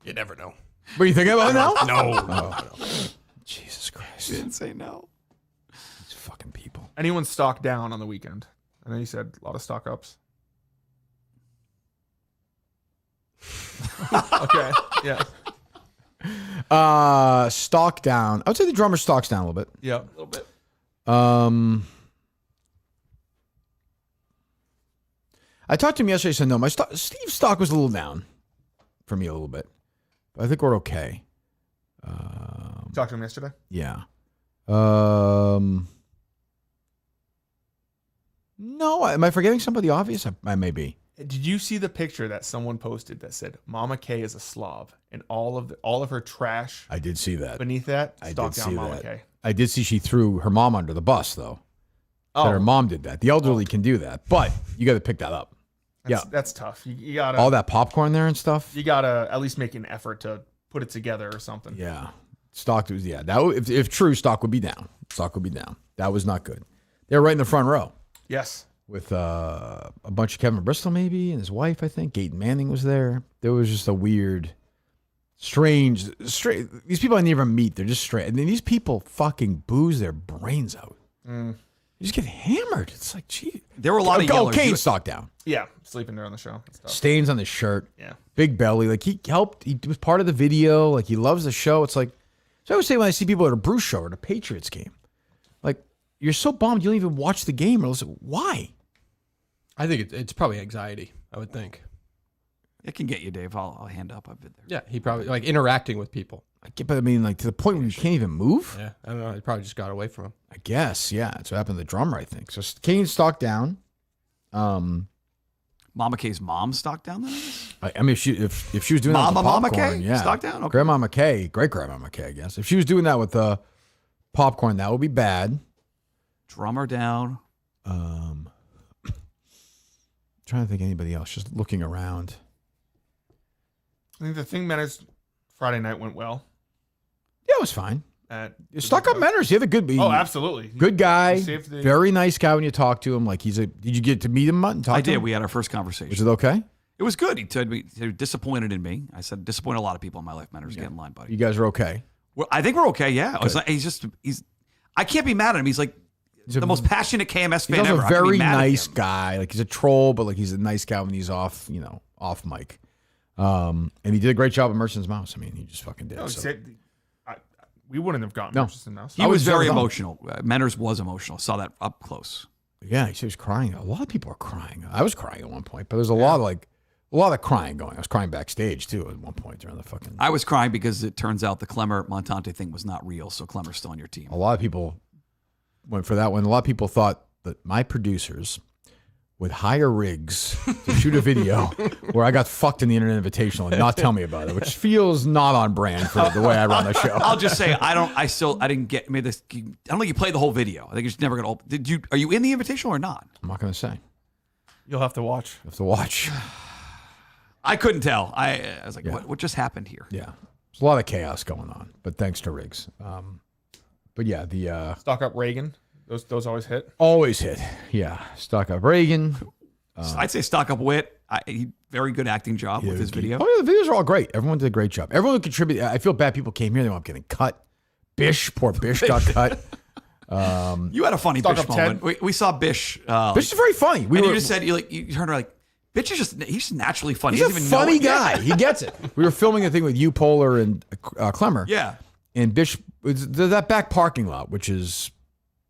You never know. What are you thinking about it now? No. Jesus Christ. Didn't say no. These fucking people. Anyone stock down on the weekend? I know you said a lot of stock ups. Okay. Yeah. Stock down. I would say the drummer stocks down a little bit. Yeah. A little bit. I talked to him yesterday. He said, no, Steve's stock was a little down for me a little bit. But I think we're okay. Talked to him yesterday. Yeah. No, am I forgetting somebody obvious? I may be. Did you see the picture that someone posted that said Mama K is a Slav and all of her trash I did see that. beneath that I stock did down see Mama that. K? I did see she threw her mom under the bus, though. That her mom did that. The elderly can do that, but you got to pick that up. That's tough. You gotta All that popcorn there and stuff. you gotta at least make an effort to put it together or something. Yeah. Stock was, if true, stock would be down. Stock would be down. That was not good. They were right in the front row Yes. with a bunch of Kevin Bristol, maybe, and his wife, I think. Gaten Manning was there. There was just a weird, strange. These people I never meet, they're just strange. And then these people fucking booze their brains out. You just get hammered. It's like, gee. There were a lot of yellers. Kane stock down. Yeah. Sleeping there on the show. That's tough. Stains on his shirt. Yeah. Big belly. Like, he helped. He was part of the video. Like, he loves the show. It's like, so I always say when I see people at a Bruce show or at a Patriots game, like, you're so bummed you don't even watch the game or listen. Why? I think it's probably anxiety. I would think. It can get you, Dave. I'll hand up. I've been there. Yeah, he probably like interacting with people. But I mean, like, to the point where you can't even move? Yeah, I don't know. He probably just got away from him. I guess, yeah. That's what happened to the drummer, I think. So Kane's stock down. Mama K's mom stock down then, I guess? I mean, if she was doing that with the Mama popcorn, K? yeah. Stock down? Okay. Grandma McKay, great Grandma McKay, I guess. If she was doing that with the popcorn, that would be bad. Drummer down. Trying to think of anybody else. Just looking around. I think the thing matters. Friday night went well. Yeah, it was fine. Stock Stuck up Menners, he had a good. Oh, absolutely. Good guy. He saved the- Very nice guy when you talk to him. Like did you get to meet him and talk I to did. him? We had our first conversation. Was it okay? It was good. He told me he was disappointed in me. I said, disappointed a lot of people in my life. Matters. Get in line, buddy. You guys are okay. Well, I think we're okay. Yeah. He's I can't be mad at him. He's like the most passionate KMS fan He's also ever. a I can't be very mad at nice him. guy. Like he's a troll, but like he's a nice guy when he's off, off mic. And he did a great job at Murchison's Mouse. I mean, he just fucking did. No, so. we wouldn't have gotten No. Murchison now. He I was was very never done. emotional. Menners was emotional. Saw that up close. Yeah, he was crying. A lot of people are crying. I was crying at one point, but there's a lot of crying going. I was crying backstage too at one point during the fucking. I was crying because it turns out the Clemmer Montante thing was not real. So Clemmer's still on your team. A lot of people went for that one. A lot of people thought that my producers would hire rigs to shoot a video where I got fucked in the Internet Invitational and not tell me about it, which feels not on brand for the way I run the show. I'll just say I didn't get made this. I don't think you played the whole video. I think it's never gonna. Did you? Are you in the Invitational or not? I'm not going to say. You'll have to watch. You have to watch. I couldn't tell. I was like, what just happened here? Yeah. There's a lot of chaos going on, but thanks to rigs. But yeah, the Stock up Reagan. Those always hit. always hit. Yeah. Stock up Reagan. I'd say stock up Wit. Very good acting job with his video. Oh, yeah, the videos are all great. Everyone did a great job. Everyone contributed. I feel bad people came here. They were getting cut. Poor Bish got cut. You had a funny Stock Bish up moment. We saw Bish. Bish is very funny. And you just said you turned around like Bish is he's just naturally funny. He's He doesn't a even know funny it. guy. He gets it. We were filming a thing with you, Polar, and Clemmer. Yeah. And Bish, that back parking lot, which is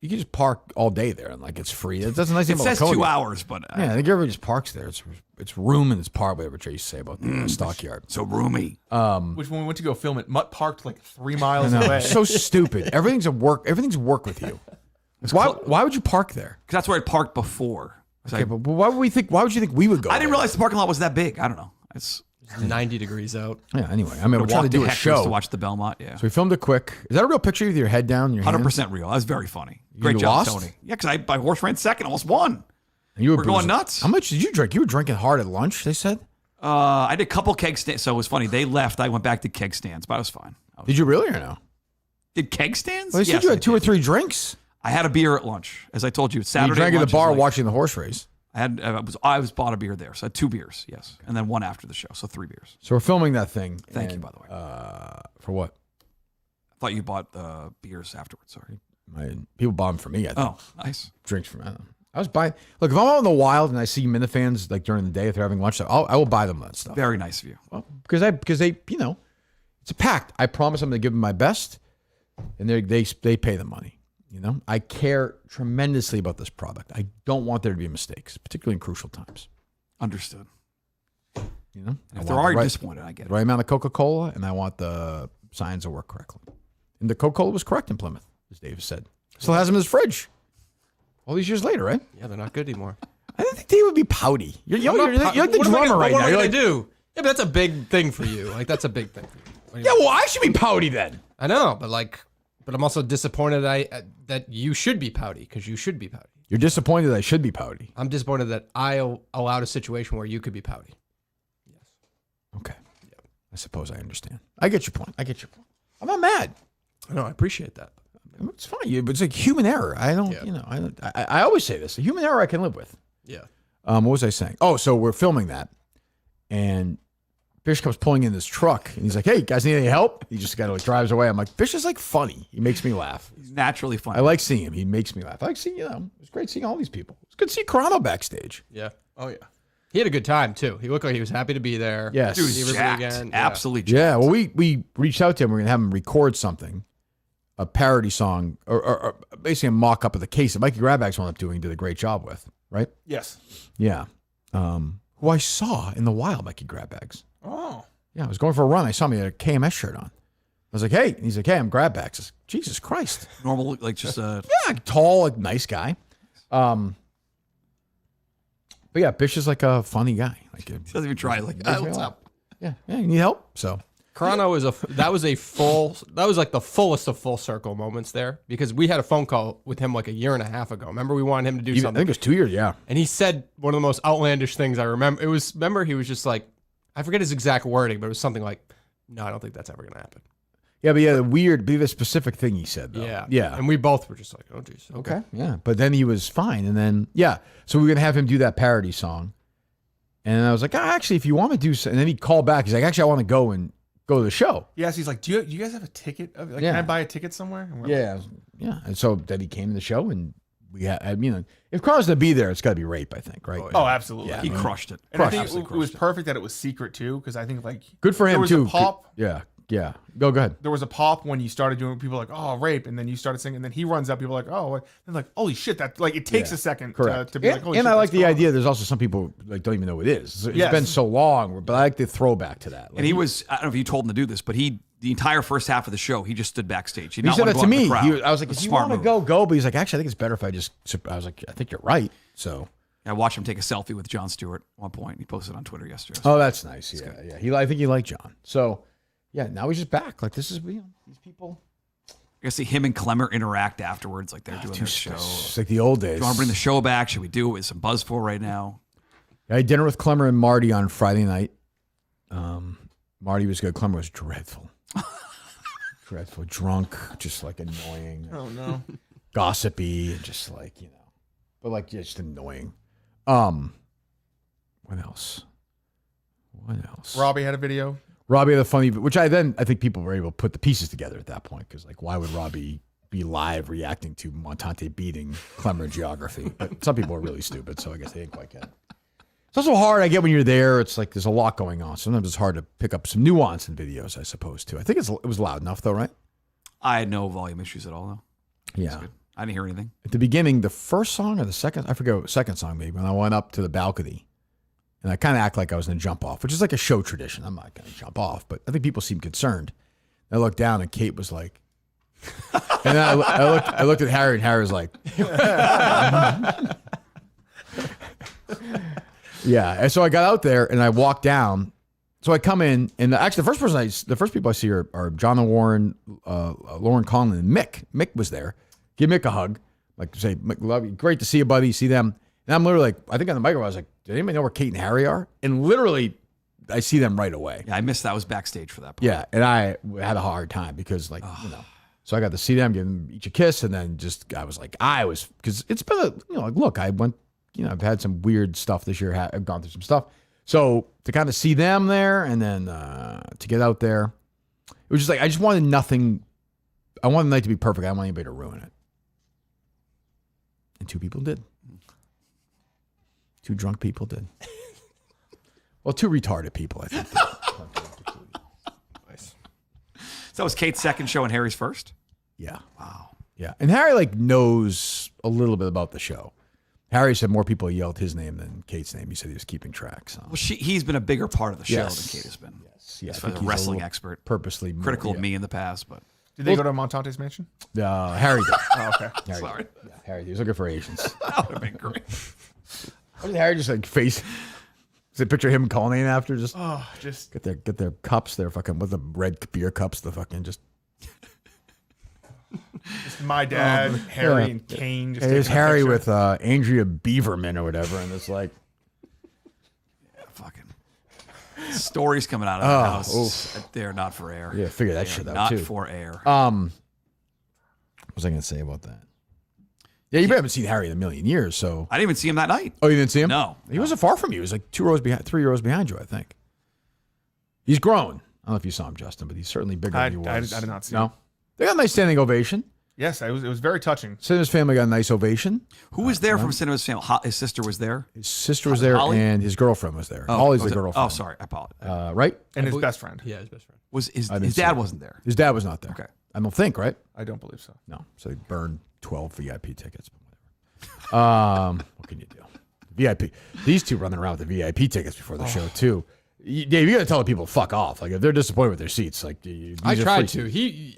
you can just park all day there and like it's free. That's a nice thing It about says Laconia. 2 hours, but Yeah, I think everybody just parks there. It's room and it's park, whatever Jay used to say about the stockyard. so roomy. Which when we went to go film it, Mutt parked like 3 miles away. So stupid. Everything's work with you. Why would you park there? Because that's where I parked before. Okay, but why would you think we would go? I didn't there? realize the parking lot was that big. I don't know. It's 90 degrees out. Yeah. Anyway, I mean, we're trying to do a show. to watch the Belmont. Yeah, So we filmed it quick. Is that a real picture with your head down? Your 100% real. That was very funny. Great You job, lost? Tony. Yeah, because I horse ran second, almost won. And you were We're going boozing. nuts. How much did you drink? You were drinking hard at lunch. They said. I did a couple keg stands. So it was funny. They left. I went back to keg stands, but I was fine. Did you really or no? Did keg stands? Well, they said Yes, you I had 2 or did. 3 drinks. I had a beer at lunch, as I told you. It's Saturday. You drank at the lunch is bar like- watching the horse race. I was bought a beer there, so I had 2 beers, yes, and then 1 after the show, so 3 beers. So we're filming that thing. Thank you, and, by the way. For what? I thought you bought the beers afterwards. Sorry. People bought them for me. I think. Oh, nice. Drinks from. I was buying. Look, if I'm out in the wild and I see Minifans like during the day if they're having lunch, I will buy them that stuff. Very nice of you. Well, because they it's a pact. I promise I'm going to give them my best, and they pay the money. I care tremendously about this product. I don't want there to be mistakes, particularly in crucial times. Understood. I If there want are, the you're disappointed. I get the it. right amount of Coca-Cola, and I want the signs to work correctly. And the Coca-Cola was correct in Plymouth, as Dave said. Still has them in his fridge. All these years later, right? Yeah, they're not good anymore. I didn't think Dave would be pouty. You're like the What am I drummer gonna- right what now. am I You're gonna like, do? Yeah, but that's a big thing for you. Like that's a big thing for you. yeah, well, I should be pouty then. I know, but I'm also disappointed that you should be pouty because you should be pouty. You're disappointed I should be pouty. I'm disappointed that I allowed a situation where you could be pouty. Okay. I suppose I understand. I get your point. I'm not mad. No, I appreciate that. It's fine. It's like human error. I don't, Yeah. I always say this. A human error I can live with. Yeah. What was I saying? Oh, so we're filming that. And Fish comes pulling in this truck. And he's like, hey, guys need any help? He just kind of drives away. I'm like, Fish is like funny. He makes me laugh. He's naturally funny. I like seeing him. He makes me laugh. I like seeing, it's great seeing all these people. It's good to see Carano backstage. Yeah. Oh yeah. He had a good time too. He looked like he was happy to be there. Yes. Dude, See he's everybody jacked. again. Yeah. Absolutely jacked. Yeah. Well, we reached out to him. We're going to have him record something, a parody song, or basically a mock up of the case that Mikey Grabbags wound up doing, did a great job with, right? Yes. Yeah. Who I saw in the wild, Mikey Grabbags. Oh. Yeah, I was going for a run. I saw him. He had a KMS shirt on. I was like, hey. And he's like, hey, I'm Grabbags. I was like, Jesus Christ. Normal, like just Yeah, tall, like, nice guy. But yeah, Bish is like a funny guy. Like, doesn't even try. Like, gives me what's a up? lot. Yeah, you need help. So Carano that was like the fullest of full circle moments there because we had a phone call with him like a year and a half ago. Remember we wanted him to do I think something it was 2 years. Yeah. and he said one of the most outlandish things I remember. Remember he was just like, I forget his exact wording, but it was something like, no, I don't think that's ever going to happen. Yeah, but the specific thing he said though. Yeah. Yeah. And we both were just like, oh geez. Okay. Yeah. But then he was fine. And then, yeah. So we were going to have him do that parody song. And I was like, actually, if you want to do so. And then he called back. He's like, actually, I want to go to the show. Yes. He's like, do you guys have a ticket? Like, Yeah. Can I buy a ticket somewhere? And we're like, Yeah. Yeah. And so then he came to the show and we had, if Carl's going to be there, it's got to be rape, I think, right? oh, absolutely. Yeah. He crushed it. And I think Absolutely it was crushed it. perfect that it was secret too, because I think like Good for there him was too. a pop. Yeah. Yeah. Go ahead. There was a pop when you started doing. People were like, oh, rape, and then you started singing, and then he runs up. People are like, oh, and like, holy shit, that like it takes Yeah. a second Correct. to be like, holy and shit, I like that's the gone. idea. There's also some people like don't even know what it is. It's Yes. been so long, but I like the throwback to that. Like, And he was, I don't know if you told him to do this, but the entire first half of the show, he just stood backstage. He He did not said want that to to go out in me. the crowd. I was like, It was if a you smart want move. to go. But he's like, actually, I think it's better if I just. I was like, I think you're right. So. I watched him take a selfie with Jon Stewart at one point. He posted on Twitter yesterday. Oh, that's nice. Yeah, yeah. I think he liked John. So, yeah. Now he's just back. Like this is these people. I guess see him and Clemmer interact afterwards, like they're doing Too their show. It's like the old days. Do you want to bring the show back? Should we do it with some buzz for right now? I had dinner with Clemmer and Marty on Friday night. Marty was good. Clemmer was dreadful. Dreadful. Drunk, just like annoying. Oh no. Gossipy, and just like, but like just annoying. What else? Robbie had a video. Robbie had a funny, which I think people were able to put the pieces together at that point because like why would Robbie be live reacting to Montante beating Clemmer in geography? But some people are really stupid, so I guess they didn't quite get it. It's also hard. I get when you're there. It's like there's a lot going on. Sometimes it's hard to pick up some nuance in videos. I suppose too. I think it was loud enough though, right? I had no volume issues at all, though. Yeah. I didn't hear anything. At the beginning, the first song or the second, I forget, second song maybe, when I went up to the balcony and I kind of act like I was going to jump off, which is like a show tradition. I'm not going to jump off, but I think people seem concerned. I looked down and Kate was like, and then I looked at Harry and Harry was like, yeah. And so I got out there and I walked down. So I come in and actually the first people I see are John Warren, Lauren Conlon, and Mick. Mick was there. Give Mick a hug. Like say, Mick, love you. Great to see you, buddy. See them. And I'm literally like, I think on the microphone, I was like, did anybody know where Kate and Harry are? And literally, I see them right away. Yeah, I missed that. I was backstage for that part. Yeah, and I had a hard time because so I got to see them, give them each a kiss, and then because it's been look, I went, I've had some weird stuff this year. I've gone through some stuff. So to kind of see them there and then to get out there, it was just like, I just wanted nothing. I wanted the night to be perfect. I didn't want anybody to ruin it. And two people did. Two drunk people did. Well, two retarded people, I think. Nice. So that was Kate's second show and Harry's first? Yeah. Wow. Yeah. And Harry knows a little bit about the show. Harry said more people yelled his name than Kate's name. He said he was keeping track. So. Well, he's been a bigger part of the show than Kate has been. Yes. Yeah. He's a wrestling expert. Purposely critical of me in the past, but. Did they go to Montante's mansion? Harry did. Oh, okay. Harry Sorry. did. Yeah, Harry, he was looking for Asians. That would have been great. What did Harry just like face? Is it picture him calling after? Just get their cups, their fucking with the red beer cups, the fucking just my dad, Harry, and Kane. Just there's Harry with Andrea Beaverman or whatever, and it's like, fucking stories coming out of the house. They're not for air. Yeah, figure that shit out not too. Not for air. What was I going to say about that? Yeah, you haven't seen Harry in a million years, so. I didn't even see him that night. Oh, you didn't see him? No. He wasn't far from you. He was like 3 rows behind you, I think. He's grown. I don't know if you saw him, Justin, but he's certainly bigger than he was. I did not see him. They got a nice standing ovation. Yes, it was very touching. Cinemas family got a nice ovation. Who was there from Cinemas family? His sister was there? His sister was there, Holly? and his girlfriend was there. Holly's the girlfriend. Oh, sorry. I apologize. Right? And his best friend. Yeah, his best friend. Was his dad wasn't there? His dad was not there. Okay. I don't think, right? I don't believe so. No. So they burned 12 VIP tickets. What can you do? VIP. These two running around with the VIP tickets before the show too. Dave, you got to tell the people to fuck off. Like if they're disappointed with their seats, like I tried to.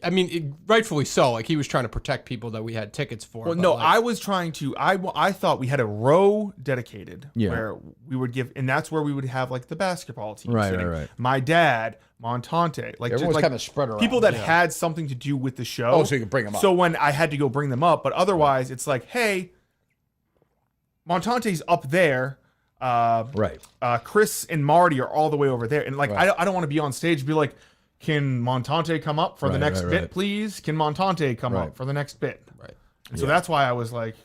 Rightfully so. Like he was trying to protect people that we had tickets for. Well, no, I was trying to. I thought we had a row dedicated where we would give, and that's where we would have like the basketball team sitting. Right. My dad, Montante, like everyone's kind of spread around. People that had something to do with the show. Oh, so you could bring them up. So when I had to go bring them up, but otherwise it's like, hey, Montante's up there. Chris and Marty are all the way over there, and like I don't want to be on stage and be like, can Montante come up for the next bit, please? Can Montante come up for the next bit? Right. And so that's why I was like,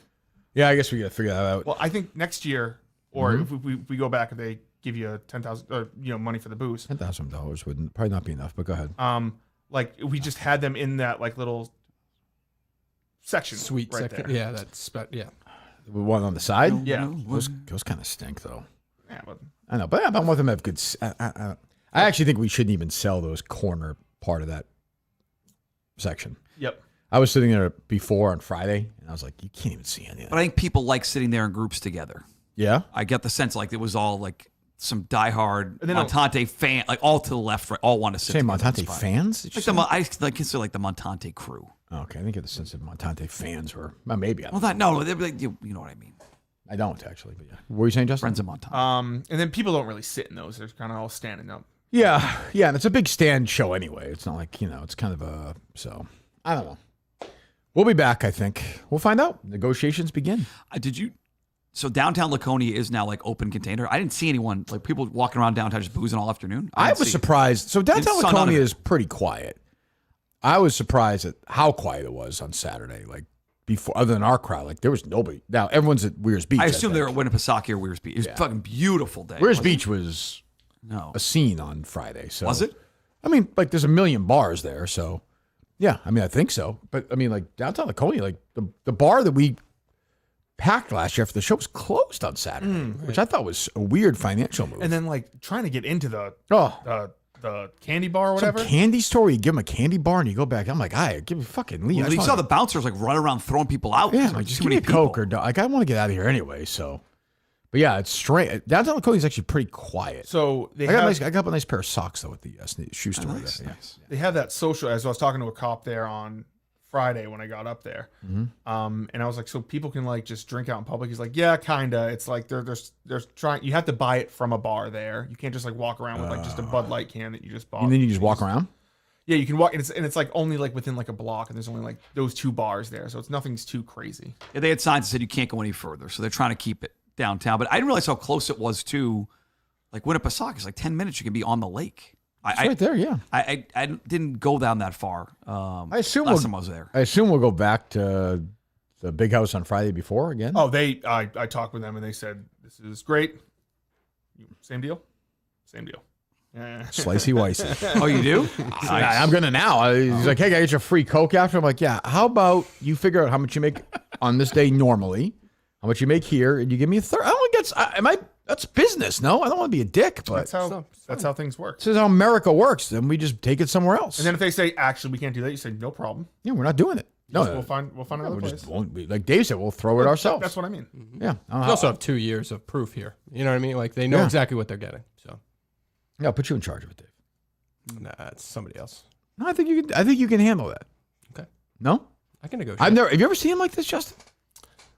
yeah, I guess we got to figure that out. Well, I think next year, or if we go back and they give you $10,000 money for the booze, $10,000 would probably not be enough, but go ahead. Like we just had them in that like little section, suite right section. there. Yeah, that's yeah. One on the side? Yeah. Those kind of stink, though. Yeah, but I know, but I want them to have good. I actually think we shouldn't even sell those corner part of that section. Yep. I was sitting there before on Friday, and I was like, you can't even see anything. But I think people like sitting there in groups together. Yeah? I get the sense like it was all like some diehard Montante fan, like all to the left, right, all want to sit. Say Montante fans? I consider like the Montante crew. Okay, I think the sense of Montante fans were maybe. You know what I mean. I don't actually, but yeah. What were you saying, Justin? Friends of Montante. And then people don't really sit in those; they're kind of all standing up. Yeah, and it's a big stand show anyway. It's not like it's kind of a I don't know. We'll be back. I think we'll find out. Negotiations begin. So downtown Laconia is now like open container. I didn't see anyone like people walking around downtown just boozing all afternoon. I was surprised. So downtown Laconia is pretty quiet. I was surprised at how quiet it was on Saturday. Like before, other than our crowd, like there was nobody. Now everyone's at Weir's Beach. I assume they were at Winnipesaukee or Weir's Beach. It was a fucking beautiful day. Weir's Beach was a scene on Friday. So was it? I mean, like there's a million bars there. So yeah, I mean, I think so. But I mean, like downtown Laconia, like the bar that we packed last year after the show was closed on Saturday, which I thought was a weird financial move. And then like trying to get into the the candy bar or whatever. Some candy store where you give them a candy bar and you go back. I'm like, give me fucking leave. Well, you saw the bouncers like run around throwing people out. Yeah, There's, like, just too give me many a Coke or like I want to get out of here anyway. So, but yeah, it's straight. Downtown Laconia is actually pretty quiet. So I got a nice pair of socks though at the shoe store. nice, there. nice. they have that social. As I was talking to a cop there on Friday when I got up there, and I was like, so people can like just drink out in public. He's like, yeah, kinda. It's like they're trying. You have to buy it from a bar there. You can't just like walk around with like just a Bud Light can that you just bought. And then you just walk around. Yeah, you can walk, and it's like only like within like a block, and there's only like those 2 bars there, so it's nothing's too crazy. Yeah, they had signs that said you can't go any further, so they're trying to keep it downtown. But I didn't realize how close it was to, like Winnipesaukee. It's like 10 minutes you can be on the lake. It's right there, yeah. I didn't go down that far. I assume last time I was there. I assume we'll go back to the big house on Friday before again. Oh, I talked with them and they said this is great. Same deal. Yeah. Slicey wicey. Oh, you do? I'm gonna now. He's like, hey, I get you a free Coke after. I'm like, yeah. How about you figure out how much you make on this day normally, how much you make here, and you give me a third. I don't think that's business. No, I don't want to be a dick, but That's how things work. this is how America works. Then we just take it somewhere else. And then if they say actually we can't do that, you say no problem. yeah, we're not doing it. No, We'll find another we place. just won't be, like Dave said, we'll throw it ourselves. That's what I mean. Yeah. We also have 2 years of proof here. You know what I mean? Like they know Yeah. exactly what they're getting. So Yeah, I'll put you in charge of it, Dave. nah, it's somebody else. No, I think you can handle that. Okay, No, I can negotiate. Have you ever seen him like this, Justin?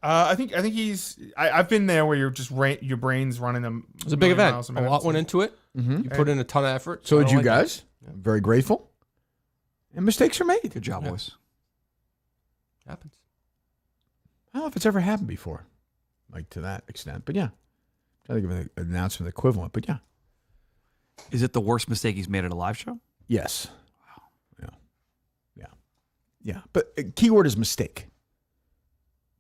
I think he's. I've been there where you're just your brain's running them. It was a big event. A lot went into it. You put in a ton of effort. So I did don't you like guys. I'm very grateful. And mistakes are made. Good job, Yeah. boys. it. Happens. I don't know if it's ever happened before, like to that extent. But yeah, I think of an announcement equivalent. But yeah, Is it the worst mistake he's made at a live show? yes. Wow. Yeah. But keyword is mistake.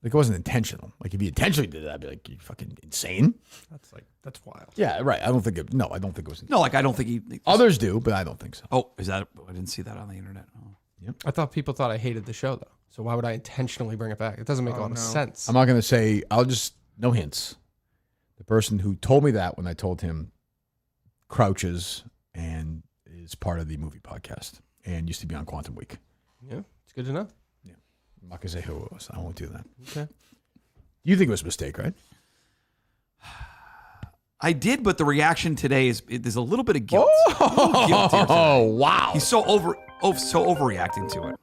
Like it wasn't intentional. Like if he intentionally did that, I'd be like, you fucking insane. That's wild. Yeah, right. I don't think it was. No, like I don't think he. Others do, but I don't think so. Oh, is that? I didn't see that on the internet. Oh. I thought people thought I hated the show though. So why would I intentionally bring it back? It doesn't make a lot of sense. I'm not going to say, no hints. The person who told me that when I told him crouches and is part of the movie podcast and used to be on Quantum Week. Yeah, it's good to know. I'm not going to say who it was. I won't do that. Okay. You think it was a mistake, right? I did, but the reaction today there's a little bit of guilt. A little guilt here today. Oh, wow. He's so overreacting to it.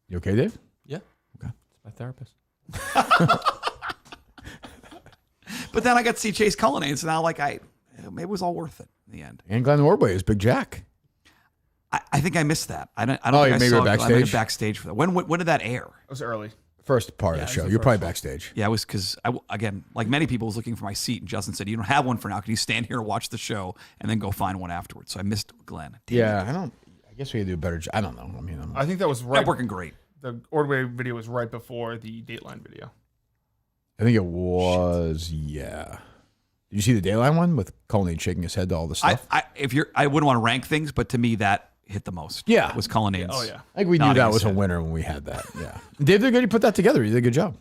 You okay, Dave? Yeah. Okay. It's my therapist. But then I got to see Chase Cullinane, so now maybe it was all worth it in the end. And Glenn Ordway is Big Jack. I think I missed that. I don't Oh, think maybe I you're saw it. I backstage? went backstage for that. When did that air? It was early. First part of the show. You're probably backstage. Yeah, it was because, again, like many people, was looking for my seat, and Justin said, you don't have one for now. Can you stand here and watch the show and then go find one afterwards? So I missed Glenn. Damn it. I guess we could do a better job. I don't know. I mean, I think that was right. Networking great. The Ordway video was right before the Dateline video. I think it was, yeah. Did you see the Dayline one with Cullinane shaking his head to all the stuff? I wouldn't want to rank things, but to me, that hit the most. Yeah. Was Cullinane's. Oh, yeah. I think we knew nodding that his was a head. winner when we had that. Yeah. Dave did good. You put that together. You did a good job.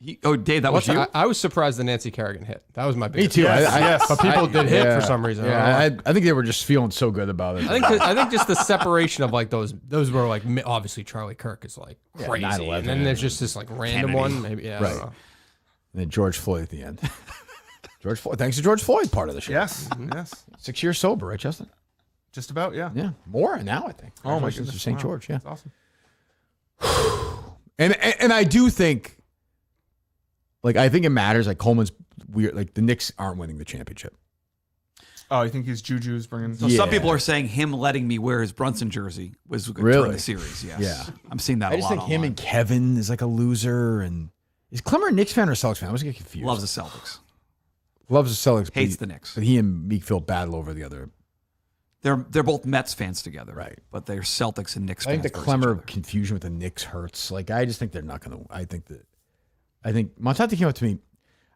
Dave, that was you? I was surprised the Nancy Kerrigan hit. That was my Me biggest. too. Yes. But people did hit for some reason. Yeah, I think they were just feeling so good about it. I think just the separation of like those were like obviously Charlie Kirk is like crazy, 9/11. and then there's just this like random Kennedy. one. Maybe I don't Right. know. And then George Floyd at the end. George Floyd. Thanks to George Floyd, part of the show. Yes. Yes. 6 years sober, right, Justin? Just about. Yeah. Yeah, more now I think. Oh my Congratulations goodness. to St. Wow. George. Yeah, That's awesome. and I do think, like, I think it matters. Like Coleman's weird. Like the Knicks aren't winning the championship. Oh, you think his Juju's bringing? So some people are saying him letting me wear his Brunson jersey was a good Really? turn of the series. Yes. Yeah. I'm seeing that I a just lot think him online. and Kevin is like a loser. And is Clemmer a Knicks fan or a Celtics fan? I was getting confused. Loves the Celtics. Loves the Celtics. but Hates he- the Knicks. But he and Meek feel battle over the other. They're both Mets fans together. Right. But they're Celtics and Knicks I fans. think the versus each Clemmer other. confusion with the Knicks hurts. Like, I just think they're not going to. I think Montante came up to me.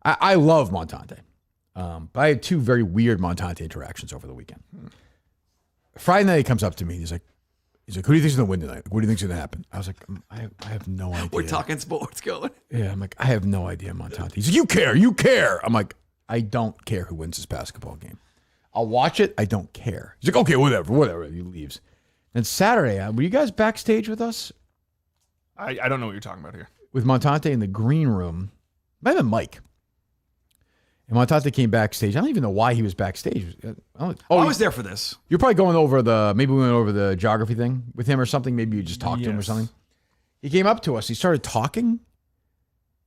I love Montante. But I had two very weird Montante interactions over the weekend. Friday night, he comes up to me. He's like, who do you think's going to win tonight? What do you think's going to happen? I was like, I have no idea. We're talking sports, going. Yeah, I'm like, I have no idea, Montante. He's like, you care. I'm like, I don't care who wins this basketball game. I'll watch it. I don't care. He's like, okay, whatever. He leaves. And Saturday, were you guys backstage with us? I don't know what you're talking about here. With Montante in the green room. Might have been Mike. And Montante came backstage. I don't even know why he was backstage. I was there for this. You're probably going over maybe we went over the geography thing with him or something. Maybe you just talked to him or something. He came up to us. He started talking.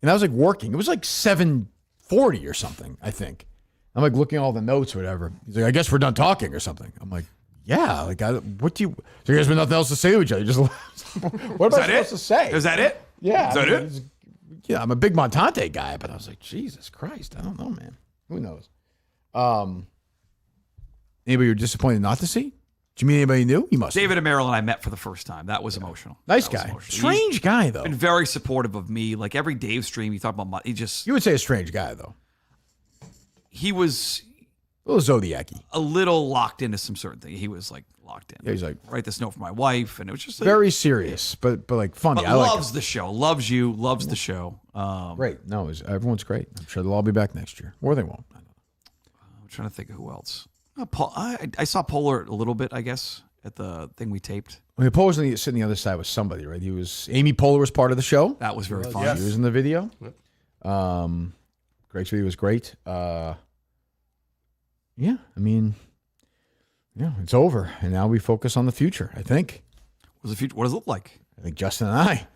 And I was like working. It was like 7:40 or something, I think. I'm like looking at all the notes or whatever. He's like, I guess we're done talking or something. I'm like, yeah. Like, what do you? So there's been nothing else to say to each other. Just what am I supposed to say? Is that it? Yeah. Is that it? Yeah, I'm a big Montante guy, but I was like, Jesus Christ, I don't know, man. Who knows? Anybody you're disappointed not to see? Do you mean anybody new? You must. David and Marilyn I met for the first time. That was emotional. Nice That was guy. emotional. Strange guy, though. Been very supportive of me. Like every Dave stream, he talked about You would say a strange guy, though. he was A little Zodiac-y. a little locked into some certain thing. He was like locked in. Yeah, he's like write this note for my wife, and it was just very serious, but like funny. But I like loves the show, loves you, loves the show. Great. No, everyone's great. I'm sure they'll all be back next year, or they won't. I don't know. I'm trying to think of who else. Paul, I saw Polar a little bit, I guess, at the thing we taped. Well, Paul was sitting on the other side with somebody, right? Amy Poehler was part of the show. That was very fun. She was in the video. Greg's video was great. Yeah, I mean, yeah, it's over, and now we focus on the future. I think. What does it look like? I think Justin and I,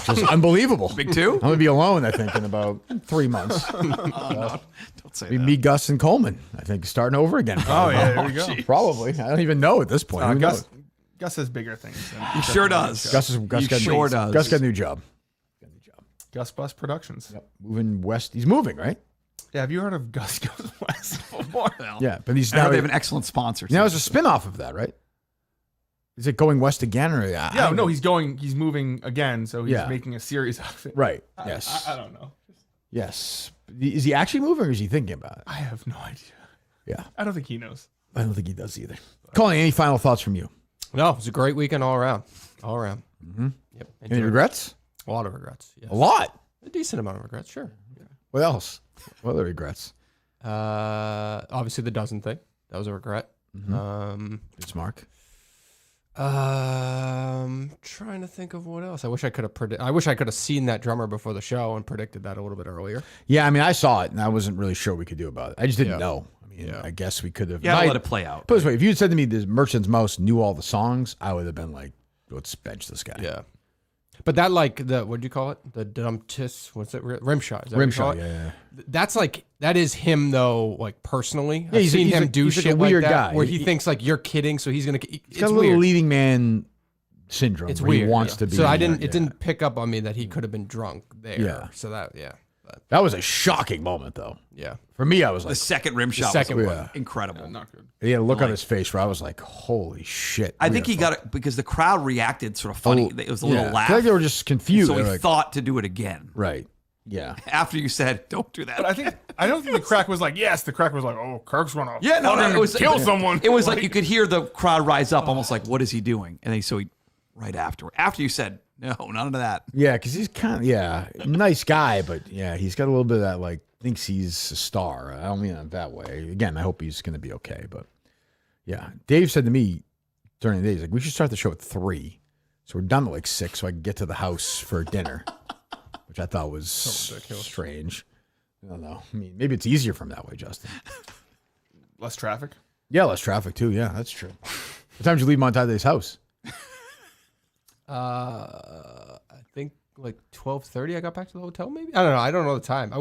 which is unbelievable. Big two? I'm gonna be alone. I think in about 3 months. No, don't say that. Me, Gus, and Coleman. I think starting over again. Oh yeah, there we go. Probably. I don't even know at this point. Who knows? Gus has bigger things. He sure does. Gus got a new job. Gus Bus Productions. Yep. Moving west. He's moving, right? Yeah, have you heard of Gus Goes West before? Yeah, but he's I know now they have an excellent sponsor. now it's a spin-off of that, right? Is it going west again, or Yeah, no, he's moving again, so he's making a series of it. right? Yes, I don't know. yes. Is he actually moving, or is he thinking about it? I have no idea. Yeah, I don't think he knows. I don't think he does either. Colin, any final thoughts from you? No, it was a great weekend all around. All around. Mm-hmm. Yep. Any regrets? A lot of regrets. Yes. A lot. A decent amount of regrets, sure. Yeah. What else? What other regrets? Obviously the dozen thing. That was a regret. Mm-hmm. It's Mark. Trying to think of what else. I wish I could have seen that drummer before the show and predicted that a little bit earlier. Yeah, I mean, I saw it, and I wasn't really sure what we could do about it. I just didn't know. I mean, I guess we could have. Yeah, let it play out. Put it this way, if you had said to me this Murchison's Mouse knew all the songs, I would have been like, let's bench this guy. Yeah. But that, like, what'd you call it? The Dumptis, what's it? Rimshot. Is that what you call Rimshot, it? yeah. That's like, that is him though, like personally. Yeah, I've seen him do he's shit like a weird like that guy. where he thinks like you're kidding, so he's gonna. He's got a little leading man syndrome. It's where weird. He wants to be. So it didn't pick up on me that he could have been drunk there. Yeah. So that That was a shocking moment, though. yeah. For me, I was The like, second rim shot second was one. incredible. Not good. he had a look on his face where I was like, holy shit. I think he got it because the crowd reacted sort of funny. It was a little I laugh. feel like they were just confused. So They he were like, thought to do it again. right. Yeah. After you said, don't do that. But I don't think the crack was like, yes, the crack was like, oh, Kirk's gonna it was kill someone. It was like you could hear the crowd rise up, almost like, what is he doing? And then he right after you said, no, none of that. Yeah, because he's kind of, nice guy, but yeah, he's got a little bit of that, like, thinks he's a star. I don't mean it that way. Again, I hope he's going to be okay, but yeah. Dave said to me during the day, he's like, we should start the show at 3. So we're done at like 6 so I can get to the house for dinner, which I thought was strange. I don't know. I mean, maybe it's easier from that way, Justin. Less traffic. Yeah, less traffic too. Yeah, that's true. What time did you leave Montade's house? I think like 12:30. I got back to the hotel. Maybe I don't know. I don't know the time.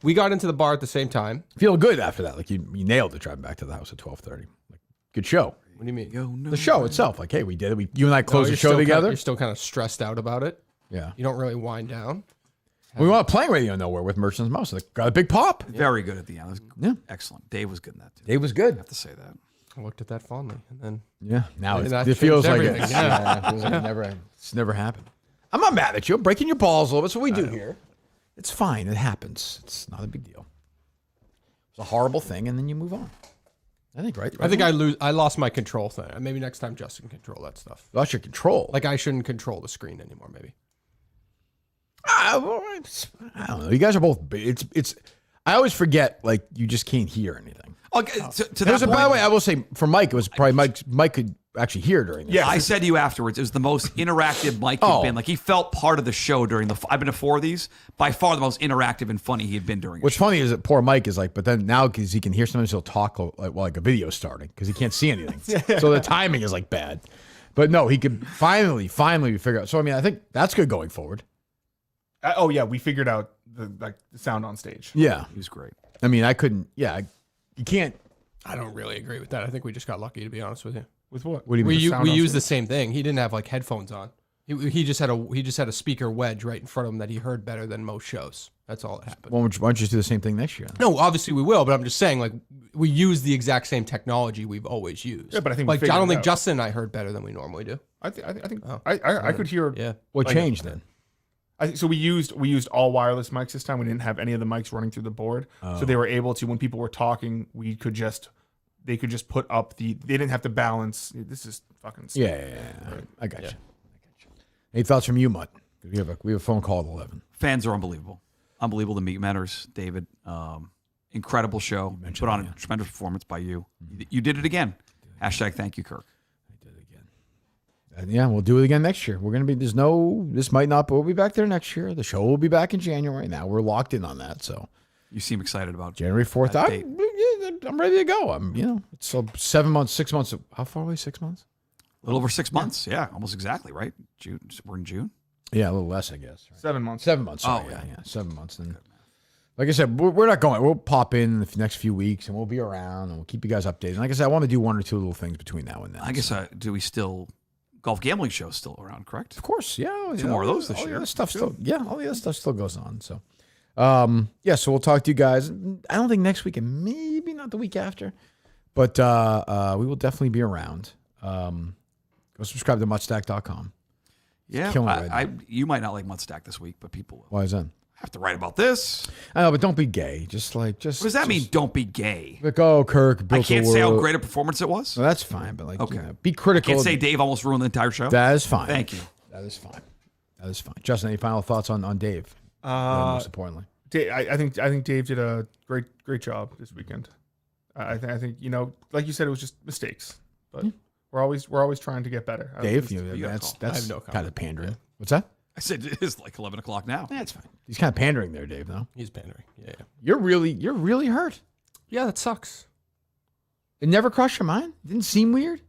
We got into the bar at the same time. Feel good after that. Like you nailed it driving back to the house at 12:30. Like good show. What do you mean? The show itself. Like, hey, we did it. You and I closed the you're show still together. You're still kind of stressed out about it. Yeah. You don't really wind down. We went playing radio nowhere with Murchison's Mouse. Like, got a big pop. Very good at the end. It was Yeah. excellent. Dave was good in that too. Dave was good. I have to say that. I looked at that fondly, and then Yeah. Now And it that feels changed like everything. it's, Yeah. it feels like it's never happened. I'm not mad at you. I'm breaking your balls a little bit. That's what we do here. It's fine. It happens. It's not a big deal. It's a horrible thing, and then you move on. I think, right? I think I lost my control thing. Maybe next time Justin can control that stuff. Lost your control. Like I shouldn't control the screen anymore. Maybe. I don't know. You guys are both. I I always forget, like, you just can't hear anything. Okay, to By that the point, way, I will say for Mike, it was probably Mike could actually hear during this. Yeah. I said to you afterwards, it was the most interactive Mike Oh. had been. Like, he felt part of the show during the. I've been to 4 of these. By far, the most interactive and funny he had been during. What's funny is that poor Mike is like, but then now because he can hear, sometimes he'll talk like a video's starting because he can't see anything. So the timing is like bad. But no, he could finally figure out. So I mean, I think that's good going forward. We figured out the sound on stage. Yeah, He was great. I mean, I couldn't. Yeah, you can't. I don't really agree with that. I think we just got lucky, to be honest with you. With what? What do you mean? We used the same thing. He didn't have like headphones on. He just had a speaker wedge right in front of him that he heard better than most shows. That's all that happened. Why don't you just do the same thing next year? No, obviously we will, but I'm just saying, like, we use the exact same technology we've always used. Yeah, but I think we like, figured I don't it think out. Justin and I heard better than we normally do. I think I could hear. Yeah. What changed then? So we used all wireless mics this time. We didn't have any of the mics running through the board, so they were able to, when people were talking, they could just put up they didn't have to balance. This is fucking stupid. Yeah. I got you. Any thoughts from you, Mutt? We have a phone call at 11. Fans are unbelievable. Unbelievable to meet mentors, David. Incredible show. Put on a tremendous performance by you. You did it again. Hashtag thank you, Kirk. And yeah, we'll do it again next year. We're gonna be. This might not, but we'll be back there next year. The show will be back in January. Now we're locked in on that. So You seem excited about January 4th. that date. I'm ready to go. It's 7 months, 6 months. How far away? 6 months? A little over 6 months. Yeah, almost exactly, right? June. We're in June. Yeah, a little less, I guess. Right? 7 months. 7 months. Sorry. Oh, yeah. 7 months. Then, like I said, we're not going. We'll pop in the next few weeks, and we'll be around, and we'll keep you guys updated. And like I said, I want to do 1 or 2 little things between now and then. I guess, do we still, golf gambling show still around, correct? Of course, yeah. Two more of those this all year. The other stuff still, all the other stuff still goes on. So, so we'll talk to you guys. I don't think next week, and maybe not the week after, but we will definitely be around. Go subscribe to MuttStack.com. Yeah, killing it right you might not like Mudstack this week, but people will. Why is that? I have to write about this. I know, but don't be gay. Just. What does that mean? Don't be gay. Like, oh, Kirk I built can't the say how world. great a performance it was. No, that's fine, but like, Okay. be critical. Can't say Dave almost ruined the entire show. That is fine. Thank you. That is fine. That is fine. Justin, any final thoughts on Dave? Most importantly, I think Dave did a great job this weekend. I think like you said, it was just mistakes, but we're always trying to get better. Dave, you gotta that's call. I have no kind of comment. pandering. What's that? I said it is like 11 o'clock now. That's fine. He's kind of pandering there, Dave. Though He's pandering. Yeah. you're really hurt. Yeah, that sucks. It never crossed your mind. It didn't seem weird.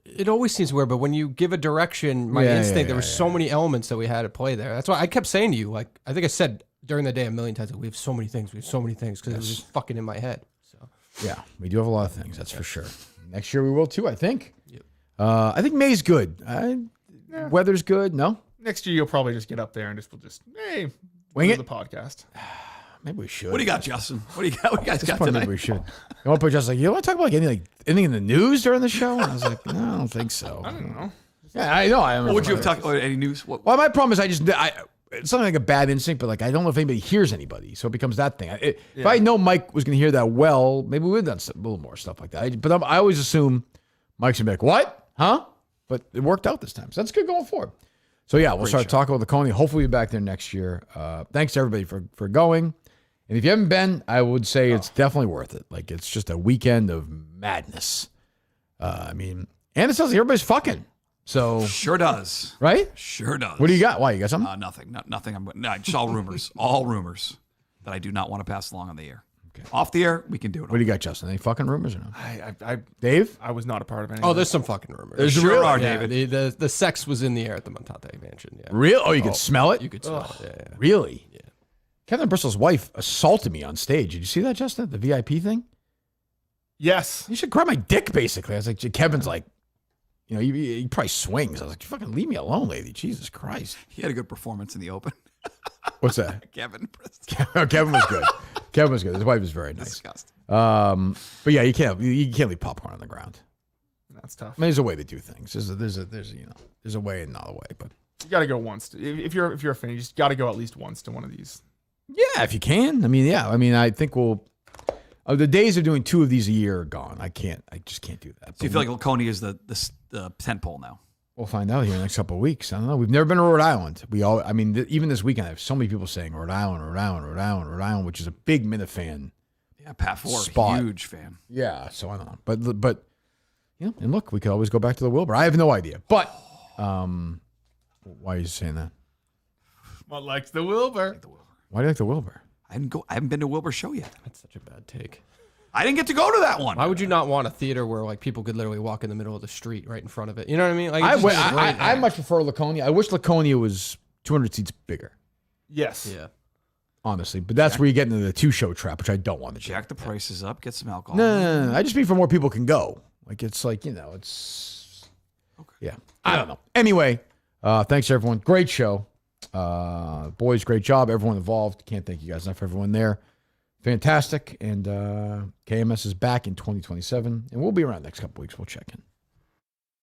It always seems weird, but when you give a direction, my instinct, there were so many elements that we had at play there. That's why I kept saying to you, like, I think I said during the day a million times, like, we have so many things, because it was just fucking in my head. So Yeah, we do have a lot of things. That's for sure. Next year we will too. I think. Yep. I think May's good. Weather's good. No. Next year you'll probably just get up there and we'll Wing do it? the podcast. Maybe we should. What do you got, Justin? What do you got? What you guys got Maybe tonight? we should. I want to put just like, you want to talk about anything in the news during the show? And I was like, no, I don't think so. I don't know. Yeah, I know. What would you have talked about? Any news? What? Well, my problem is it's something like a bad instinct, but like I don't know if anybody hears anybody, so it becomes that thing. If I know Mike was going to hear that well, maybe we would have done a little more stuff like that. But I always assume Mike's going to be like, what? Huh? But it worked out this time, so that's good going forward. So yeah, we'll start talking about Laconia. Hopefully, we'll be back there next year. Thanks to everybody for going. And if you haven't been, I would say it's definitely worth it. Like it's just a weekend of madness. And it sounds like everybody's fucking. So Sure does. right? Sure does. What do you got? Why you got something? Nothing. Nothing. Just all rumors. All rumors that I do not want to pass along on the air. Okay. Off the air, we can do it. What do you got, Justin? Any fucking rumors or no? I Dave? I was not a part of any. Oh, of there's some fucking rumors. There's Sure really? are, Yeah, David. the sex was in the air at the Montate Mansion. Yeah. Real? Oh, you could smell it? You could smell it. Yeah. Really? Yeah. Kevin Bristol's wife assaulted me on stage. Did you see that, Justin? The VIP thing? Yes. You should grab my dick, basically. I was like, Kevin's like, he probably swings. I was like, you fucking leave me alone, lady. Jesus Christ. He had a good performance in the open. What's that? Kevin. Kevin was good. Kevin was good. His wife was very nice. Disgusting. But yeah, you can't leave popcorn on the ground. That's tough. I mean, there's a way to do things. There's a way and not a way. But You got to go once. If you're a fan, you just got to go at least once to one of these. yeah, if you can. I think we'll. The days of doing 2 of these a year are gone. I just can't do that. So you feel like Laconia is the tent pole now? We'll find out here in the next couple of weeks. I don't know. We've never been to Rhode Island. Even this weekend, I have so many people saying Rhode Island, which is a big Minifan. Yeah, Pat Ford, spot. huge fan. Yeah, so I don't know. But and look, we could always go back to the Wilbur. I have no idea. But why are you saying that? What likes the Wilbur? Why do you like the Wilbur? I haven't been to a Wilbur show yet. That's such a bad take. I didn't get to go to that one. Why would you not want a theater where like people could literally walk in the middle of the street right in front of it? You know what I mean? Like, I much prefer Laconia. I wish Laconia was 200 seats bigger. Yes. Yeah. Honestly, but that's where you get into the 2-show trap, which I don't want to do. Jack the prices up, get some alcohol. No. I just mean for more people can go. Like it's like it's. Okay. Yeah. I don't know. Anyway, thanks everyone. Great show. Boys, great job. Everyone involved. Can't thank you guys enough for everyone there. Fantastic. And KMS is back in 2027, and we'll be around next couple weeks. We'll check in.